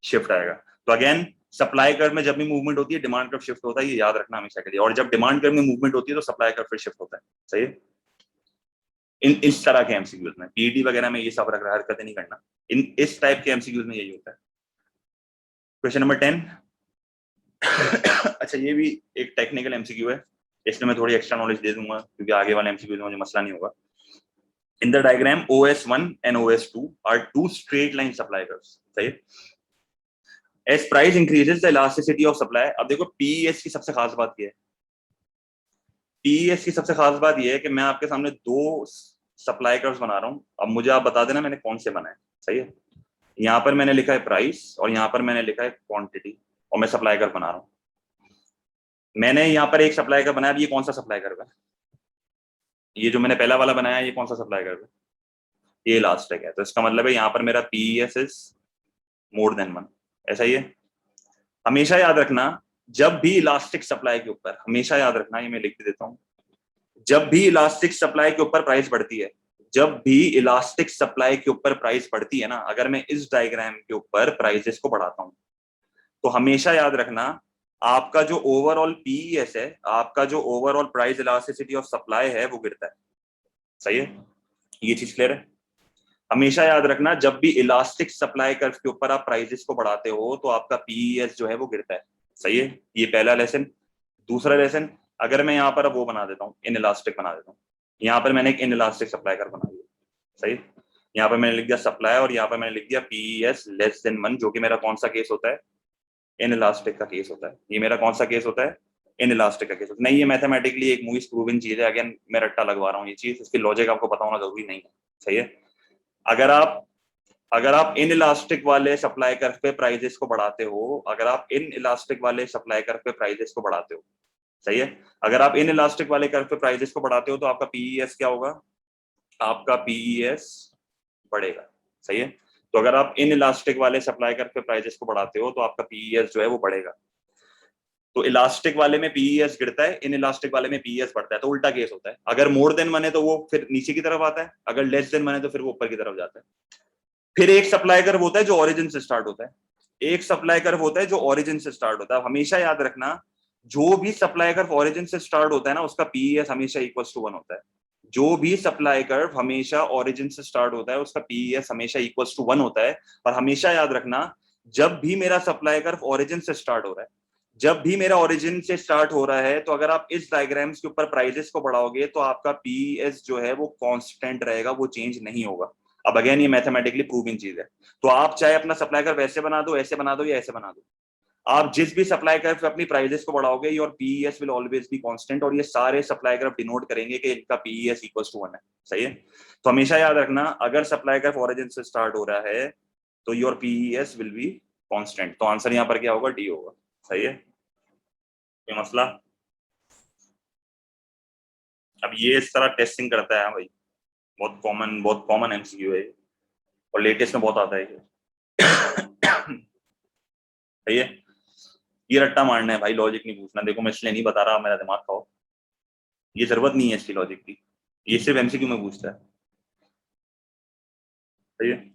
शिफ्ट आएगा। तो अगेन सप्लाई कर्व में जब भी मूवमेंट होती है डिमांड कर्व शिफ्ट होता है, ये याद रखना हमेशा के लिए, और जब डिमांड कर्व में मूवमेंट होती है तो सप्लाई कर्व फिर शिफ्ट होता है। सही है, इस तरह के एमसीक्यूज में, पीईटी वगैरह में ये सब रख रहा है, हरकतें नहीं करना, इस टाइप के एमसीक्यूज में यही होता है। Question number 10। अच्छा, ये भी एक टेक्निकल एमसीक्यू है, इसमें मैं थोड़ी एक्स्ट्रा नॉलेज दे दूंगा क्योंकि आगे वाले एमसीक्यू में मुझे मसला नहीं होगा। In the diagram OS1 and OS2 are two straight line supply curves। सही है, as price increases the elasticity of supply। अब देखो PES की सबसे खास बात ये है, PES की सबसे खास बात ये है कि मैं आपके सामने दो सप्लाई कर्व्स बना रहा हूं। अब मुझे आप बता देना मैंने कौन से बनाए। सही है, यहाँ पर मैंने लिखा है प्राइस और यहाँ पर मैंने लिखा है क्वांटिटी, और मैं सप्लाई कर्व बना रहा हूँ। मैंने यहाँ पर एक सप्लाई कर्व बनाया, ये कौन सा सप्लाई कर्व है? ये जो मैंने पहला वाला बनाया ये कौन सा सप्लाई कर रहा है, ये इलास्टिक है, तो इसका मतलब है यहाँ पर मेरा पीईएस इज मोर देन 1, ऐसा ही है। हमेशा याद रखना जब भी इलास्टिक सप्लाई के ऊपर, हमेशा याद रखना, ये मैं लिख देता हूँ, जब भी इलास्टिक सप्लाई के ऊपर प्राइस बढ़ती है, जब भी इलास्टिक सप्लाई के ऊपर प्राइस बढ़ती है ना, अगर मैं इस डायग्राम के ऊपर प्राइसेस को बढ़ाता हूं, तो हमेशा याद रखना आपका जो ओवरऑल पीईएस है, आपका जो overall price elasticity of supply है वो गिरता है। सही है, ये चीज क्लियर है। हमेशा याद रखना जब भी इलास्टिक सप्लाई कर्व के ऊपर आप प्राइसेस को बढ़ाते हो तो आपका पीईएस जो है वो गिरता है। सही है, ये पहला लेसन। दूसरा लेसन, अगर मैं यहाँ पर अब वो बना देता हूँ, इन इलास्टिक बना देता हूँ, यहाँ पर मैंने एक इन इलास्टिक सप्लाई कर्व बना दिया। सही, यहाँ पर मैंने लिख दिया सप्लाई और यहाँ पर मैंने लिख दिया पीईएस लेस देन 1, जो कि मेरा कौन सा केस होता है, इन इलास्टिक का केस होता है। ये मेरा कौन सा केस होता है, इन इलास्टिक का केस होता है। नहीं, ये मैथमेटिकली एक मूवीज प्रूवन चीज है, अगेन मैं रट्टा लगवा रहा हूँ ये चीज, इसकी लॉजिक आपको पता होना जरूरी नहीं है। सही है, अगर आप इन इलास्टिक वाले सप्लाई कर्व पे प्राइजेस को बढ़ाते हो, अगर आप इन इलास्टिक वाले सप्लाई कर्व पे प्राइजेस को बढ़ाते हो, सही है, अगर आप इन इलास्टिक वाले कर्व पे प्राइजेस को बढ़ाते हो तो आपका पीईएस क्या होगा, आपका पीईएस बढ़ेगा। सही है, तो अगर आप इन इलास्टिक वाले सप्लाई कर्व पे प्राइजेस को बढ़ाते हो तो आपका पीईएस जो है वो बढ़ेगा। तो इलास्टिक वाले में पीईएस गिरता है, इन इलास्टिक वाले में पीईएस बढ़ता है, तो उल्टा केस होता है। अगर मोर देन 1 है तो वो फिर नीचे की तरफ आता है, अगर लेस देन 1 है तो फिर वो ऊपर की तरफ जाता है। फिर एक सप्लाई कर्व होता है जो ओरिजिन से स्टार्ट होता है, एक सप्लाई कर्व होता है जो ओरिजिन से स्टार्ट होता है। हमेशा याद रखना जो भी सप्लाई कर्व ओरिजिन से स्टार्ट होता है ना, उसका पीईएस हमेशा इक्वल टू 1 होता है। जो भी सप्लाई कर्व हमेशा ओरिजिन से स्टार्ट होता है उसका पीईएस हमेशा इक्वल टू 1 होता है। और हमेशा याद रखना जब भी मेरा सप्लाई कर्व ओरिजिन से स्टार्ट हो रहा है, जब भी मेरा ओरिजिन से स्टार्ट हो रहा है, तो अगर आप इस डायग्राम्स के ऊपर प्राइजेस को बढ़ाओगे तो आपका पीईएस जो है वो कांस्टेंट रहेगा, वो चेंज नहीं होगा। अब अगेन ये मैथमेटिकली प्रूविंग चीज है, तो आप चाहे अपना सप्लाई कर्व वैसे बना दो, ऐसे बना दो या ऐसे बना दो, आप जिस भी सप्लाई कर्व पे अपनी प्राइजेस को बढ़ाओगे your PES will always be constant, और ये सारे सप्लाई कर्व डिनोट करेंगे कि इनका पीईएस इक्वल टू 1 है। सही है, तो हमेशा याद रखना अगर सप्लाई कर्व ओरिजिन से स्टार्ट हो रहा है तो your PES will be constant, तो आंसर यहाँ पर क्या होगा, डी होगा। सही है, ये मसला। अब ये इस तरह टेस्टिंग करता है भाई, बहुत कॉमन एमसीक्यू है और लेटेस्ट में बहुत आता है ये। सही है, ये रट्टा मारना है भाई, लॉजिक नहीं पूछना। देखो मैं इसलिए नहीं बता रहा, मेरा दिमाग खाओ, ये जरूरत नहीं है इसकी लॉजिक की, ये सिर्फ एमसीक्यू में पूछता है। सही है,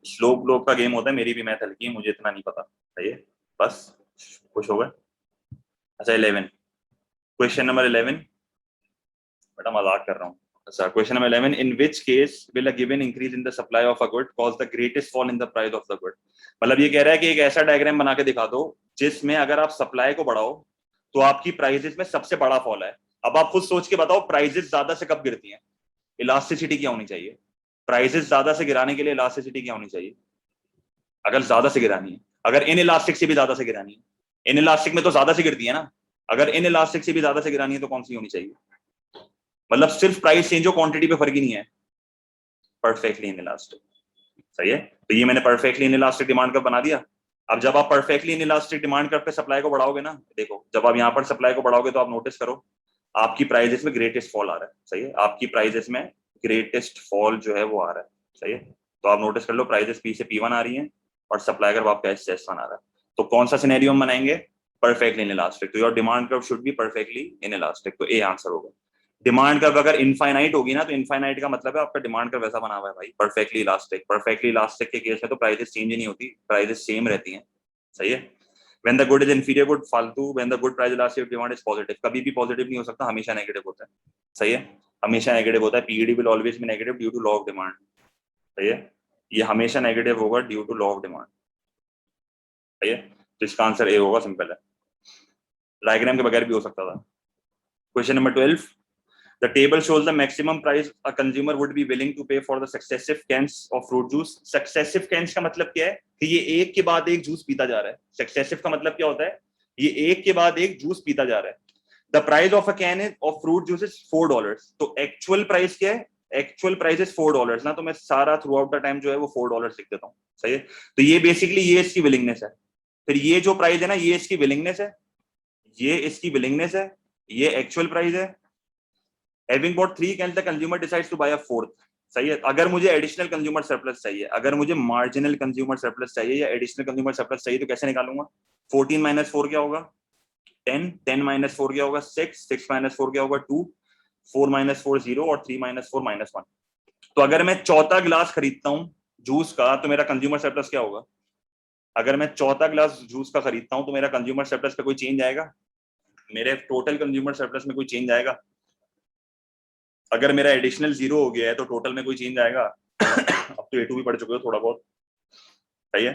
स्लोप ग्लोप का गेम होता है, मेरी भी मैथ हल्की है, मुझे इतना नहीं पता। सही है, बस खुश हो गए। अच्छा 11, क्वेश्चन नंबर 11, बेटा मजाक कर रहा हूँ। अच्छा question number 11, in which case will a given increase in the supply of a good cause the greatest fall in the price of the good. मतलब ये कह रहा है कि एक ऐसा डायग्राम बना के दिखा दो जिसमें अगर आप सप्लाई को बढ़ाओ तो आपकी प्राइजेस में सबसे बड़ा फॉल है। अब आप खुद सोच के बताओ प्राइजेस ज्यादा से कब गिरती हैं, इलास्टिसिटी क्या होनी चाहिए, प्राइजेस ज्यादा से गिराने के लिए इलास्टिसिटी क्या होनी चाहिए, अगर ज्यादा से गिरानी है, अगर इन इलास्टिक से भी ज्यादा से गिरानी है, इन इलास्टिक में तो ज्यादा से गिरती है ना, अगर इन इलास्टिक से भी ज्यादा से गिरानी है तो कौन सी होनी चाहिए। मतलब सिर्फ प्राइस चेंज हो, क्वांटिटी पे फर्क ही नहीं है, परफेक्टली इन इलास्टिक। सही है, तो ये मैंने perfectly in elastic demand curve बना दिया। अब जब आप perfectly in elastic demand curve पे सप्लाई को बढ़ाओगे ना, देखो जब आप यहाँ पर सप्लाई को बढ़ाओगे तो आप नोटिस करो आपकी प्राइजेस में ग्रेटेस्ट फॉल आ रहा है। सही है, आपकी प्राइजेस में ग्रेटेस्ट फॉल जो है वो आ रहा है। सही है, तो आप नोटिस कर लो प्राइजेस पी से P1 आ रही हैं और सप्लाई कर्व आपका S1 आ रहा है। तो कौन सा सिनेरियो हम बनाएंगे, परफेक्टली इन इलास्टिक, तो your demand curve should be perfectly in elastic, तो ए आंसर होगा। डिमांड कर्व अगर इनफाइनाइट होगी ना, तो इनफाइनाइट का मतलब है आपका डिमांड कर्व वैसा बना हुआ है भाई, परफेक्टली इलास्टिक। परफेक्टली इलास्टिक के केस में तो प्राइसेस चेंज ही नहीं होती, प्राइसेस सेम रहती हैं। सही है, when the good is inferior good फालतू, when the good price elastic demand is positive, कभी भी पॉजिटिव नहीं हो सकता, हमेशा नेगेटिव होता है। सही है, हमेशा नेगेटिव होता है, PED will always be negative due to law of demand. सही है, ये हमेशा नेगेटिव होगा due to law of demand. सही है, तो इसका आंसर ए होगा, सिंपल है, डायग्राम के बगैर भी हो सकता था। Question number 12, the table shows the maximum price a consumer would be willing to pay for the successive cans of fruit juice। successive cans का मतलब क्या है कि ये एक के बाद एक जूस पीता जा रहा है। successive का मतलब क्या होता है, ये एक के बाद एक जूस पीता जा रहा है। the price of a can of fruit juice is $4, तो एक्चुअल प्राइस क्या है, एक्चुअल प्राइस इज $4 ना, तो मैं सारा थ्रू आउट द टाइम जो है वो $4 लिख देता हूँ। सही है, तो ये बेसिकली ये इसकी विलिंगनेस है। फिर ये जो प्राइस है ना, ये इसकी विलिंगनेस है, ये इसकी विलिंगनेस है, ये एक्चुअल प्राइस है। Having bought 3 can the consumer decides to buy a fourth. सही है। अगर मुझे एडिशनल कंज्यूमर सरप्लस चाहिए, अगर मुझे मार्जिनल कंज्यूमर सरप्लस चाहिए या एडिशनल कंज्यूमर सरप्लस चाहिए, तो कैसे निकालूंगा? 14 माइनस 4 क्या होगा? 10, 10 माइनस 4 क्या होगा? 6, 6 माइनस 4 क्या होगा? 2, 4 माइनस 4 0 और 3 माइनस 4 -1। तो अगर मैं चौथा ग्लास खरीदता हूं जूस का, तो मेरा कंज्यूमर सरप्लस क्या होगा? अगर मैं चौथा ग्लास जूस का खरीदता हूं तो मेरा कंज्यूमर सरप्लस पे कोई चेंज आएगा? मेरे टोटल कंज्यूमर सरप्लस में कोई चेंज आएगा? अगर मेरा एडिशनल 0 हो गया है तो टोटल में कोई चेंज आएगा? अब तो A2 भी पढ़ चुके हो थोड़ा बहुत, सही है।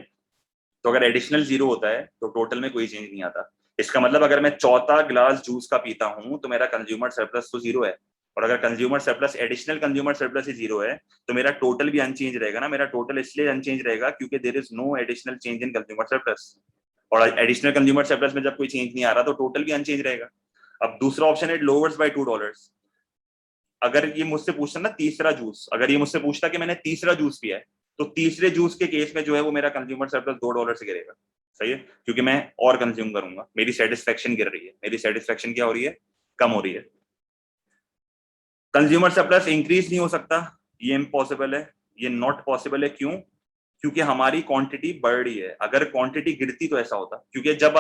तो अगर एडिशनल 0 होता है तो टोटल में कोई चेंज नहीं आता। इसका मतलब अगर मैं चौथा ग्लास जूस का पीता हूं तो मेरा कंज्यूमर सरप्लस तो 0 है, और अगर consumer surplus additional consumer surplus ही 0 है तो मेरा टोटल भी अनचेंज रहेगा ना। मेरा टोटल इसलिए अनचेंज रहेगा क्योंकि there is no additional change in consumer surplus, और एडिशनल कंज्यूमर सरप्लस में जब कोई चेंज नहीं आ रहा तो टोटल भी अनचेंज रहेगा। अब दूसरा ऑप्शन है लोअर्स बाय $2। अगर ये मुझसे पूछता ना तीसरा जूस, अगर ये मुझसे पूछता कि मैंने तीसरा जूस पिया है, तो तीसरे जूस के केस में जो है वो मेरा कंज्यूमर सरप्लस $2 से गिरेगा। सही है, क्योंकि मैं और कंज्यूम करूंगा, मेरी सेटिस्फेक्शन गिर रही है। मेरी सेटिस्फेक्शन क्या हो रही है? कम हो रही है। कंज्यूमर सरप्लस इंक्रीज नहीं हो सकता, ये इम्पॉसिबल है, ये नॉट पॉसिबल है। क्यों? क्योंकि हमारी क्वांटिटी बढ़ रही है। अगर क्वांटिटी गिरती तो ऐसा होता, क्योंकि जब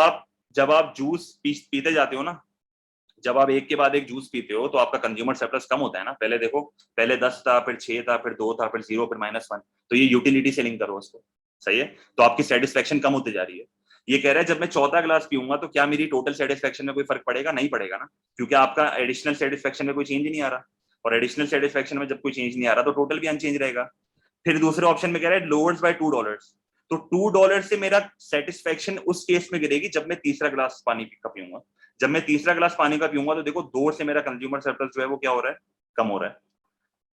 आप जूस पीते जाते हो ना, जब आप एक के बाद एक जूस पीते हो तो आपका कंज्यूमर सरप्लस कम होता है ना। पहले देखो, पहले 10 था, फिर 6 था, फिर 2 था, फिर 0, फिर -1। तो ये यूटिलिटी से लिंक करो उसको, सही है। तो आपकी सेटिस्फेक्शन कम होती जा रही है। ये कह रहा है जब मैं चौथा ग्लास पीऊंगा तो क्या मेरी टोटल सेटिस्फेक्शन में कोई फर्क पड़ेगा? नहीं पड़ेगा ना, क्योंकि आपका एडिशनल सेटिस्फेक्शन में कोई चेंज ही नहीं आ रहा, और एडिशनल सेटिस्फेक्शन में जब कोई चेंज नहीं आ रहा तो टोटल भी अनचेंज रहेगा। फिर दूसरे ऑप्शन में कह रहा है लोअर्स बाय $2। तो $2 से मेरा सेटिस्फेक्शन उस केस में गिरेगी जब मैं तीसरा ग्लास पानी का पीऊंगा। जब मैं तीसरा ग्लास पानी का पीऊंगा तो देखो 2 से मेरा कंज्यूमर सरप्लस जो है वो क्या हो रहा है? कम हो रहा है।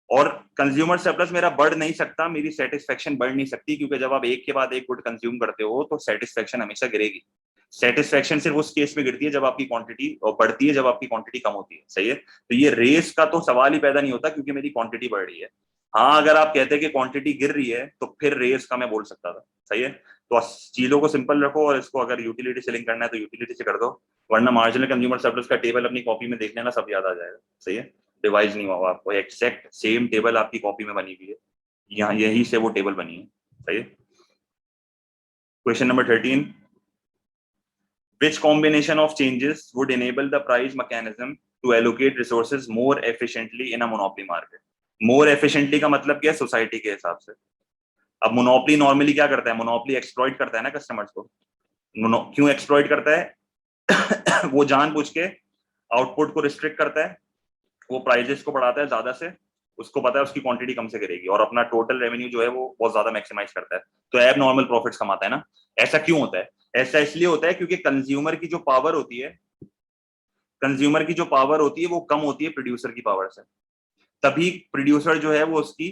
और कंज्यूमर सरप्लस मेरा बढ़ नहीं सकता, मेरी सेटिस्फेक्शन बढ़ नहीं सकती, क्योंकि जब आप एक के बाद एक गुड कंज्यूम करते हो तो सेटिस्फेक्शन हमेशा गिरेगी। सेटिस्फेक्शन सिर्फ उस केस में गिरती है जब आपकी क्वांटिटी बढ़ती है, जब आपकी क्वांटिटी कम होती है, सही है। तो ये रेस का तो सवाल ही पैदा नहीं होता, क्योंकि मेरी क्वांटिटी बढ़ रही है। हाँ, अगर आप कहते हैं कि क्वांटिटी गिर रही है तो फिर रेस का मैं बोल सकता था, सही है। तो चीजों को सिंपल रखो, और इसको अगर यूटिलिटी से लिंक करना है तो यूटिलिटी से कर दो, वरना मार्जिनल कंज्यूमर सरप्लस का टेबल अपनी कॉपी में देख लेना, सब याद आ जाएगा, सही है। डिवाइस नहीं हुआ आपको, एक्जैक्ट सेम टेबल आपकी कॉपी में बनी हुई है, यहाँ यही से वो टेबल बनी है, सही है। Question number 13, which combination of changes would enable the price mechanism to allocate resources more efficiently in a monopoly market? more efficiently का मतलब क्या है? सोसाइटी के हिसाब से। अब मोनोपोली नॉर्मली क्या करता है? मोनोपोली एक्सप्लॉइट करता है ना कस्टमर्स को। क्यों एक्सप्लॉइट करता है? वो जानबूझ के आउटपुट को रिस्ट्रिक्ट करता है, वो प्राइजेस को बढ़ाता है ज्यादा से, उसको पता है उसकी क्वांटिटी कम से गिरेगी, और अपना टोटल रेवेन्यू जो है वो बहुत ज्यादा मैक्सिमाइज करता है, तो एब नॉर्मल प्रॉफिट्स कमाता है ना। ऐसा क्यों होता है? ऐसा इसलिए होता है क्योंकि कंज्यूमर की जो पावर होती है, कंज्यूमर की जो पावर होती है वो कम होती है प्रोड्यूसर की पावर से, तभी प्रोड्यूसर जो है वो उसकी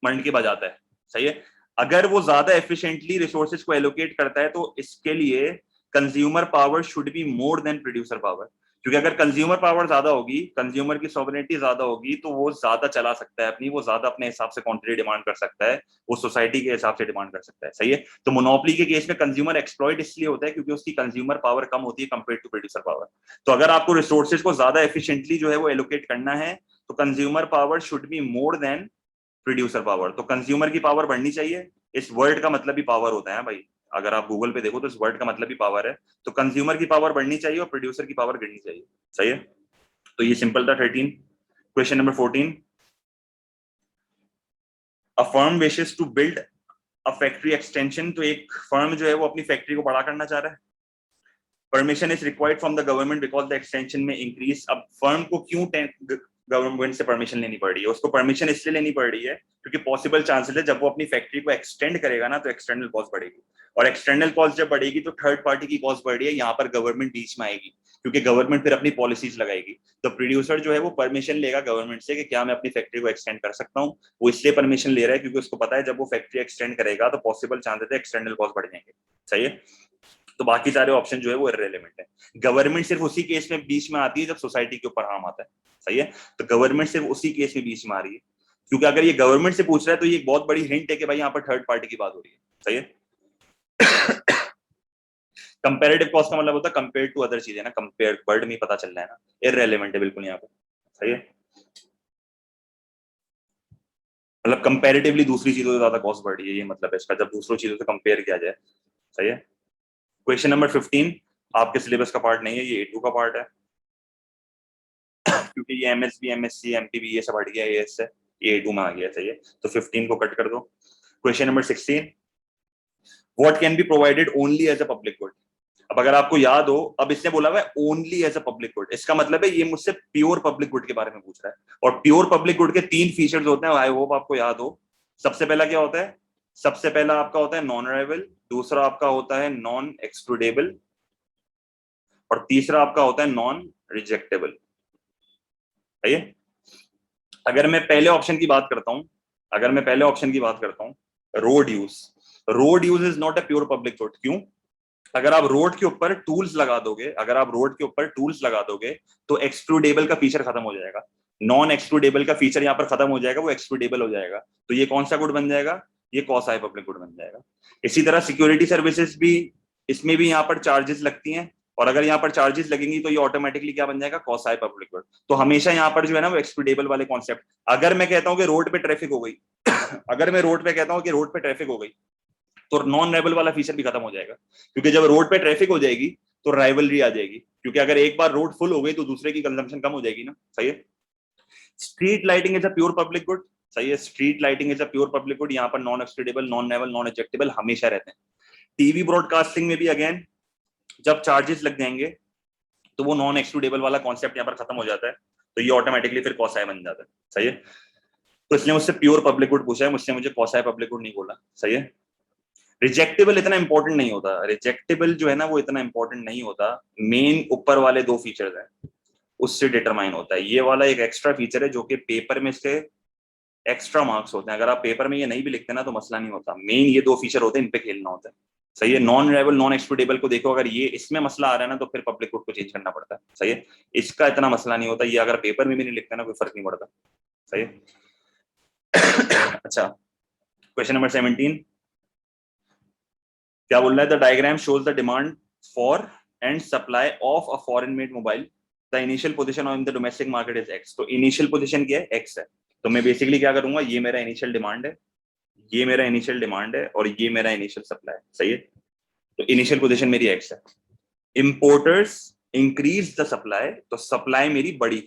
मंड के बजाता है, सही है। अगर वो ज्यादा एफिशिएंटली रिसोर्सेज को एलोकेट करता है तो इसके लिए consumer power should be more than producer power, क्योंकि अगर कंज्यूमर पावर ज्यादा होगी, कंज्यूमर की सॉवरेनिटी ज्यादा होगी, तो वो ज्यादा चला सकता है अपनी, वो ज्यादा अपने हिसाब से क्वांटिटी डिमांड कर सकता है, वो सोसाइटी के हिसाब से डिमांड कर सकता है, सही है। तो मोनोपोली के केस में कंज्यूमर एक्सप्लॉइट इसलिए होता है क्योंकि उसकी कंज्यूमर पावर कम होती है कंपेयर टू प्रोड्यूसर पावर। तो अगर आपको रिसोर्सेज को ज्यादा एफिशिएंटली जो है वो एलोकेट करना है तो consumer power should be more than producer power. तो कंज्यूमर की पावर बढ़नी चाहिए, इस वर्ड का मतलब भी पावर होता है भाई, अगर आप गूगल पे देखो तो इस वर्ड का मतलब भी पावर है। तो कंज्यूमर की पावर बढ़नी चाहिए और प्रोड्यूसर की पावर गिरनी चाहिए, सही है। तो ये सिंपल था 13। Question number 14, a firm wishes to build a factory extension. तो एक फर्म जो है वो अपनी फैक्ट्री को बड़ा करना चाह रहा है, permission is required from the government because the extension में इंक्रीज। अब फर्म को क्यों गवर्नमेंट से परमिशन लेनी पड़ रही है? उसको परमिशन इसलिए लेनी पड़ रही है क्योंकि पॉसिबल चांसेस है जब वो अपनी फैक्ट्री को एक्सटेंड करेगा ना तो एक्सटर्नल कॉस्ट बढ़ेगी, और एक्सटर्नल कॉस्ट जब बढ़ेगी तो थर्ड पार्टी की कॉस्ट बढ़ रही है, यहाँ पर गवर्नमेंट बीच में आएगी, क्योंकि गवर्नमेंट फिर अपनी पॉलिसीज लगाएगी। तो प्रोड्यूसर जो है वो परमिशन लेगा गवर्नमेंट से कि क्या मैं अपनी फैक्ट्री को एक्सटेंड कर सकता हूँ। वो इसलिए परमिशन ले रहा है क्योंकि उसको पता है जब वो फैक्ट्री एक्सटेंड करेगा तो पॉसिबल चांसेस है एक्सटर्नल कॉस्ट बढ़ जाएंगे, सही है। तो बाकी सारे ऑप्शन जो है वो इररिलेवेंट है। गवर्नमेंट सिर्फ उसी केस में बीच में आती है जब सोसाइटी के ऊपर हार्म आता है, सही है। तो गवर्नमेंट सिर्फ उसी केस में बीच में आ रही है, क्योंकि अगर ये गवर्नमेंट से पूछ रहा है तो ये एक बहुत बड़ी हिंट है कि भाई यहाँ पर थर्ड पार्टी की बात हो रही है, सही है। कंपेरेटिव कॉस्ट का मतलब होता है कंपेयर टू अदर चीजें ना, कंपेयर वर्ड में पता चल रहा है ना, इररेलेवेंट है बिल्कुल यहाँ पे, सही है, मतलब कंपैरेटिवली दूसरी चीजों से ज्यादा कॉस्ट बढ़ रही है, ये मतलब है इसका, जब दूसरों चीजों से कंपेयर किया जाए, सही है। क्वेश्चन नंबर 15 आपके सिलेबस का पार्ट नहीं है, ये A2 का पार्ट है, क्योंकि ये MSB MSc MPB ये सब हट गया ये इससे, ये A2 में आ गया, सही है, तो 15 को कट कर दो। Question number 16, what can be provided only as a public good. अब अगर आपको याद हो, अब इसने बोला हुआ है only as a public good, इसका मतलब है ये मुझसे प्योर पब्लिक गुड के बारे में पूछ रहा है, और प्योर पब्लिक गुड के 3 फीचर्स होते हैं, आई होप आपको याद हो। सबसे पहला क्या होता है, सबसे पहला आपका होता है नॉन अराइवल, दूसरा आपका होता है नॉन एक्सक्लूडेबल, और तीसरा आपका होता है नॉन रिजेक्टेबल, सही है। अगर मैं पहले ऑप्शन की बात करता हूं, अगर मैं पहले ऑप्शन की बात करता हूं, road use is not a pure public good, क्यों? अगर आप रोड के ऊपर टूल्स लगा दोगे, अगर आप रोड के ऊपर टूल्स लगा दोगे तो एक्सक्लूडेबल का फीचर खत्म हो जाएगा, नॉन एक्सक्लूडेबल का फीचर यहाँ पर खत्म हो जाएगा, वो एक्सक्लूडेबल हो जाएगा, तो ये कौन सा गुड बन जाएगा, ये कॉस आई पब्लिक गुड बन जाएगा। इसी तरह सिक्योरिटी सर्विसेज भी, इसमें भी यहाँ पर चार्जेस लगती हैं, और अगर यहाँ पर चार्जेस लगेंगी तो ये ऑटोमेटिकली क्या बन जाएगा, कॉस आई पब्लिक गुड। तो हमेशा यहाँ पर जो है ना वो एक्सक्लूडेबल वाले कॉन्सेप्ट, अगर मैं कहता हूँ कि रोड पे ट्रैफिक हो गई अगर मैं रोड पे कहता हूँ कि रोड पे ट्रैफिक हो गई, तो नॉन राइवल वाला फीचर भी खत्म हो जाएगा, क्योंकि जब रोड पे ट्रैफिक हो जाएगी तो राइवलरी आ जाएगी, क्योंकि अगर एक बार रोड फुल हो गई तो दूसरे की कंजम्पशन कम हो जाएगी ना, सही है। Street lighting is a pure public good, सही है, street lighting is a pure public good, यहाँ पर non excludable, non rival, non ejectable हमेशा रहते हैं। टीवी ब्रॉडकास्टिंग में भी अगेन जब चार्जेस लग जाएंगे तो वो नॉन एक्सक्लूडेबल वाला कॉन्सेप्ट यहाँ पर खत्म हो जाता है, तो ये ऑटोमेटिकली फिर कॉसाई बन जाता है, सही है। तो इसने मुझसे प्योर पब्लिक गुड पूछा है, मुझसे मुझे कॉसाई पब्लिक गुड नहीं बोला, सही है। रिजेक्टेबल इतना इंपॉर्टेंट नहीं होता, रिजेक्टेबल जो है ना वो इतना इंपॉर्टेंट नहीं होता, मेन ऊपर वाले 2 फीचर्स हैं उससे डिटरमाइन होता है, ये वाला एक एक्स्ट्रा फीचर है जो कि पेपर में इसके एक्स्ट्रा मार्क्स होते हैं, अगर आप पेपर में ये नहीं भी लिखते ना तो मसला नहीं होता, मेन ये 2 फीचर होते हैं, इन पे खेलना होता है, सही है। नॉन राइवल नॉन एक्सक्लूडेबल को देखो, अगर ये इसमें मसला आ रहा है ना तो फिर पब्लिक गुड को चेंज करना पड़ता है, सही है। इसका इतना मसला नहीं होता, ये अगर पेपर में भी नहीं लिखते ना कोई फर्क नहीं पड़ता, सही है। अच्छा, क्वेश्चन नंबर 17 क्या बोल रहा है, the diagram shows the demand for and supply of a foreign made mobile, the initial position on the domestic market is x. तो इनिशियल पोजीशन क्या है, एक्स है, तो मैं बेसिकली क्या करूंगा, ये मेरा इनिशियल डिमांड है, ये मेरा इनिशियल डिमांड है, और ये मेरा इनिशियल सप्लाई, सही है। तो इनिशियल पोजीशन मेरी एक्स है, इंपोर्टर्स इंक्रीज द सप्लाई, तो सप्लाई मेरी बढ़ी,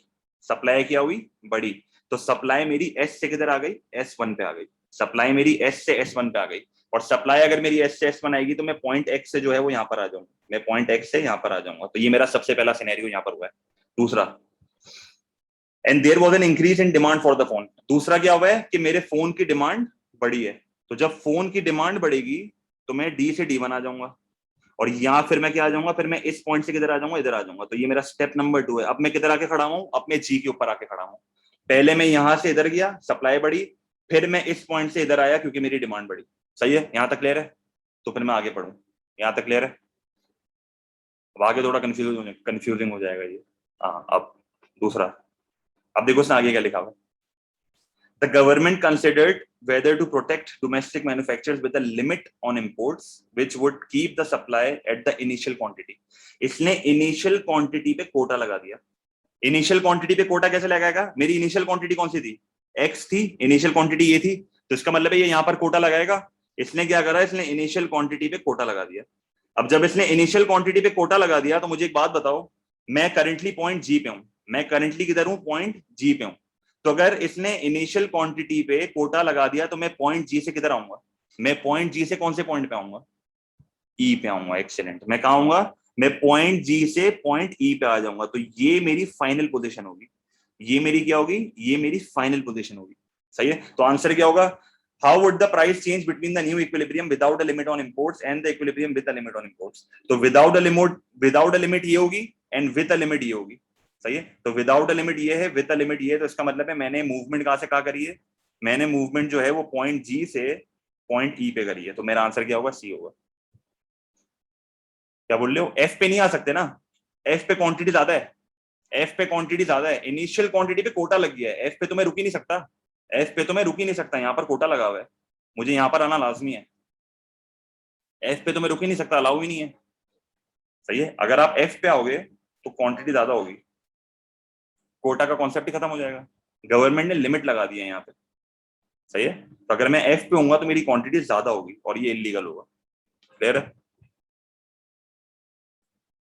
सप्लाई क्या हुई, बढ़ी, तो सप्लाई मेरी एस से किधर आ गई, S1 पे आ गई, सप्लाई मेरी एस से S1 पे आ गई, और सप्लाई अगर मेरी एस से S1 आएगी तो मैं पॉइंट एक्स से जो है वो यहाँ पर आ जाऊंगा, मैं पॉइंट एक्स से यहाँ पर आ जाऊंगा, तो ये मेरा सबसे पहला सिनेरियो यहाँ पर हुआ है। दूसरा, and there was an increase in demand for the phone, दूसरा क्या हुआ है कि मेरे फोन की डिमांड बढ़ी है, तो जब फोन की डिमांड बढ़ेगी तो मैं डी से D1 आ जाऊंगा, और यहाँ फिर मैं क्या आ जाऊंगा, फिर मैं इस पॉइंट से किधर आ जाऊंगा, इधर आ जाऊंगा, तो ये मेरा स्टेप नंबर 2 है। अब मैं किधर आके खड़ा हूँ, अपने जी के ऊपर आके खड़ा हूँ, पहले मैं यहां से इधर गया, सप्लाई बढ़ी, फिर मैं इस पॉइंट से इधर आया क्योंकि मेरी डिमांड बढ़ी, सही है, यहां तक क्लियर है। तो फिर मैं आगे पढ़ू, यहां तक क्लियर है, अब आगे थोड़ा कंफ्यूजिंग हो जाएगा ये। हाँ, अब दूसरा, अब देखो उसने आगे क्या लिखा हुआ, the government considered whether to protect domestic manufacturers with a limit on imports which would keep the supply at the initial quantity। इसने initial quantity पे कोटा लगा दिया, इनिशियल क्वांटिटी पे कोटा कैसे लगाएगा, मेरी इनिशियल क्वांटिटी कौन सी थी, एक्स थी, इनिशियल क्वांटिटी ये थी, तो इसका मतलब है ये यहाँ पर कोटा लगाएगा, इसने क्या करा, इसने इनिशियल क्वांटिटी पे कोटा लगा दिया। अब जब इसने इनिशियल क्वांटिटी पे कोटा लगा दिया तो मुझे एक बात बताओ, मैं करंटली पॉइंट जी पे हूं, मैं करंटली किधर हूं, पॉइंट जी पे हूं, तो अगर इसने इनिशियल क्वांटिटी पे कोटा लगा दिया तो मैं पॉइंट जी से किधर आऊंगा, मैं पॉइंट जी से कौन से पॉइंट पे आऊंगा, ई पे आऊंगा, एक्सीलेंट, मैं कहा आऊंगा, मैं पॉइंट जी से पॉइंट ई पे आ जाऊंगा, तो ये मेरी फाइनल पोजीशन होगी, ये मेरी क्या होगी, ये मेरी फाइनल पोजीशन होगी, सही है। तो आंसर क्या होगा, how would the price change between the new equilibrium without a limit on imports and the equilibrium with a limit on imports. तो विदाउट अ लिमिट ये होगी, एंड विद अ लिमिट ये होगी, सही है। तो विदाउट अ लिमिट ये है, विद अ लिमिट ये है, तो इसका मतलब है मैंने मूवमेंट कहां से कहा करी है, मैंने मूवमेंट जो है वो पॉइंट जी से पॉइंट ई पे करी है, तो मेरा आंसर क्या होगा, सी होगा। क्या बोल रहे हो, एफ पे नहीं आ सकते ना, एफ पे क्वांटिटी ज्यादा है, एफ पे क्वांटिटी ज्यादा है, इनिशियल क्वांटिटी पे कोटा लग गया है, एफ पे तो मैं रुक ही नहीं सकता, एफ पे तो मैं रुक ही नहीं सकता, यहाँ पर कोटा लगा हुआ है, मुझे यहाँ पर आना लाजमी है, एफ पे तो मैं रुक ही नहीं सकता, अलाउ ही नहीं है, सही है। अगर आप एफ पे आओगे तो क्वांटिटी ज्यादा होगी, कोटा का कॉन्सेप्ट ही खत्म हो जाएगा, गवर्नमेंट ने लिमिट लगा दी है यहाँ पे। सही है। तो अगर मैं एफ पे होऊंगा तो मेरी क्वांटिटी ज्यादा होगी और ये इलीगल होगा। क्लियर है,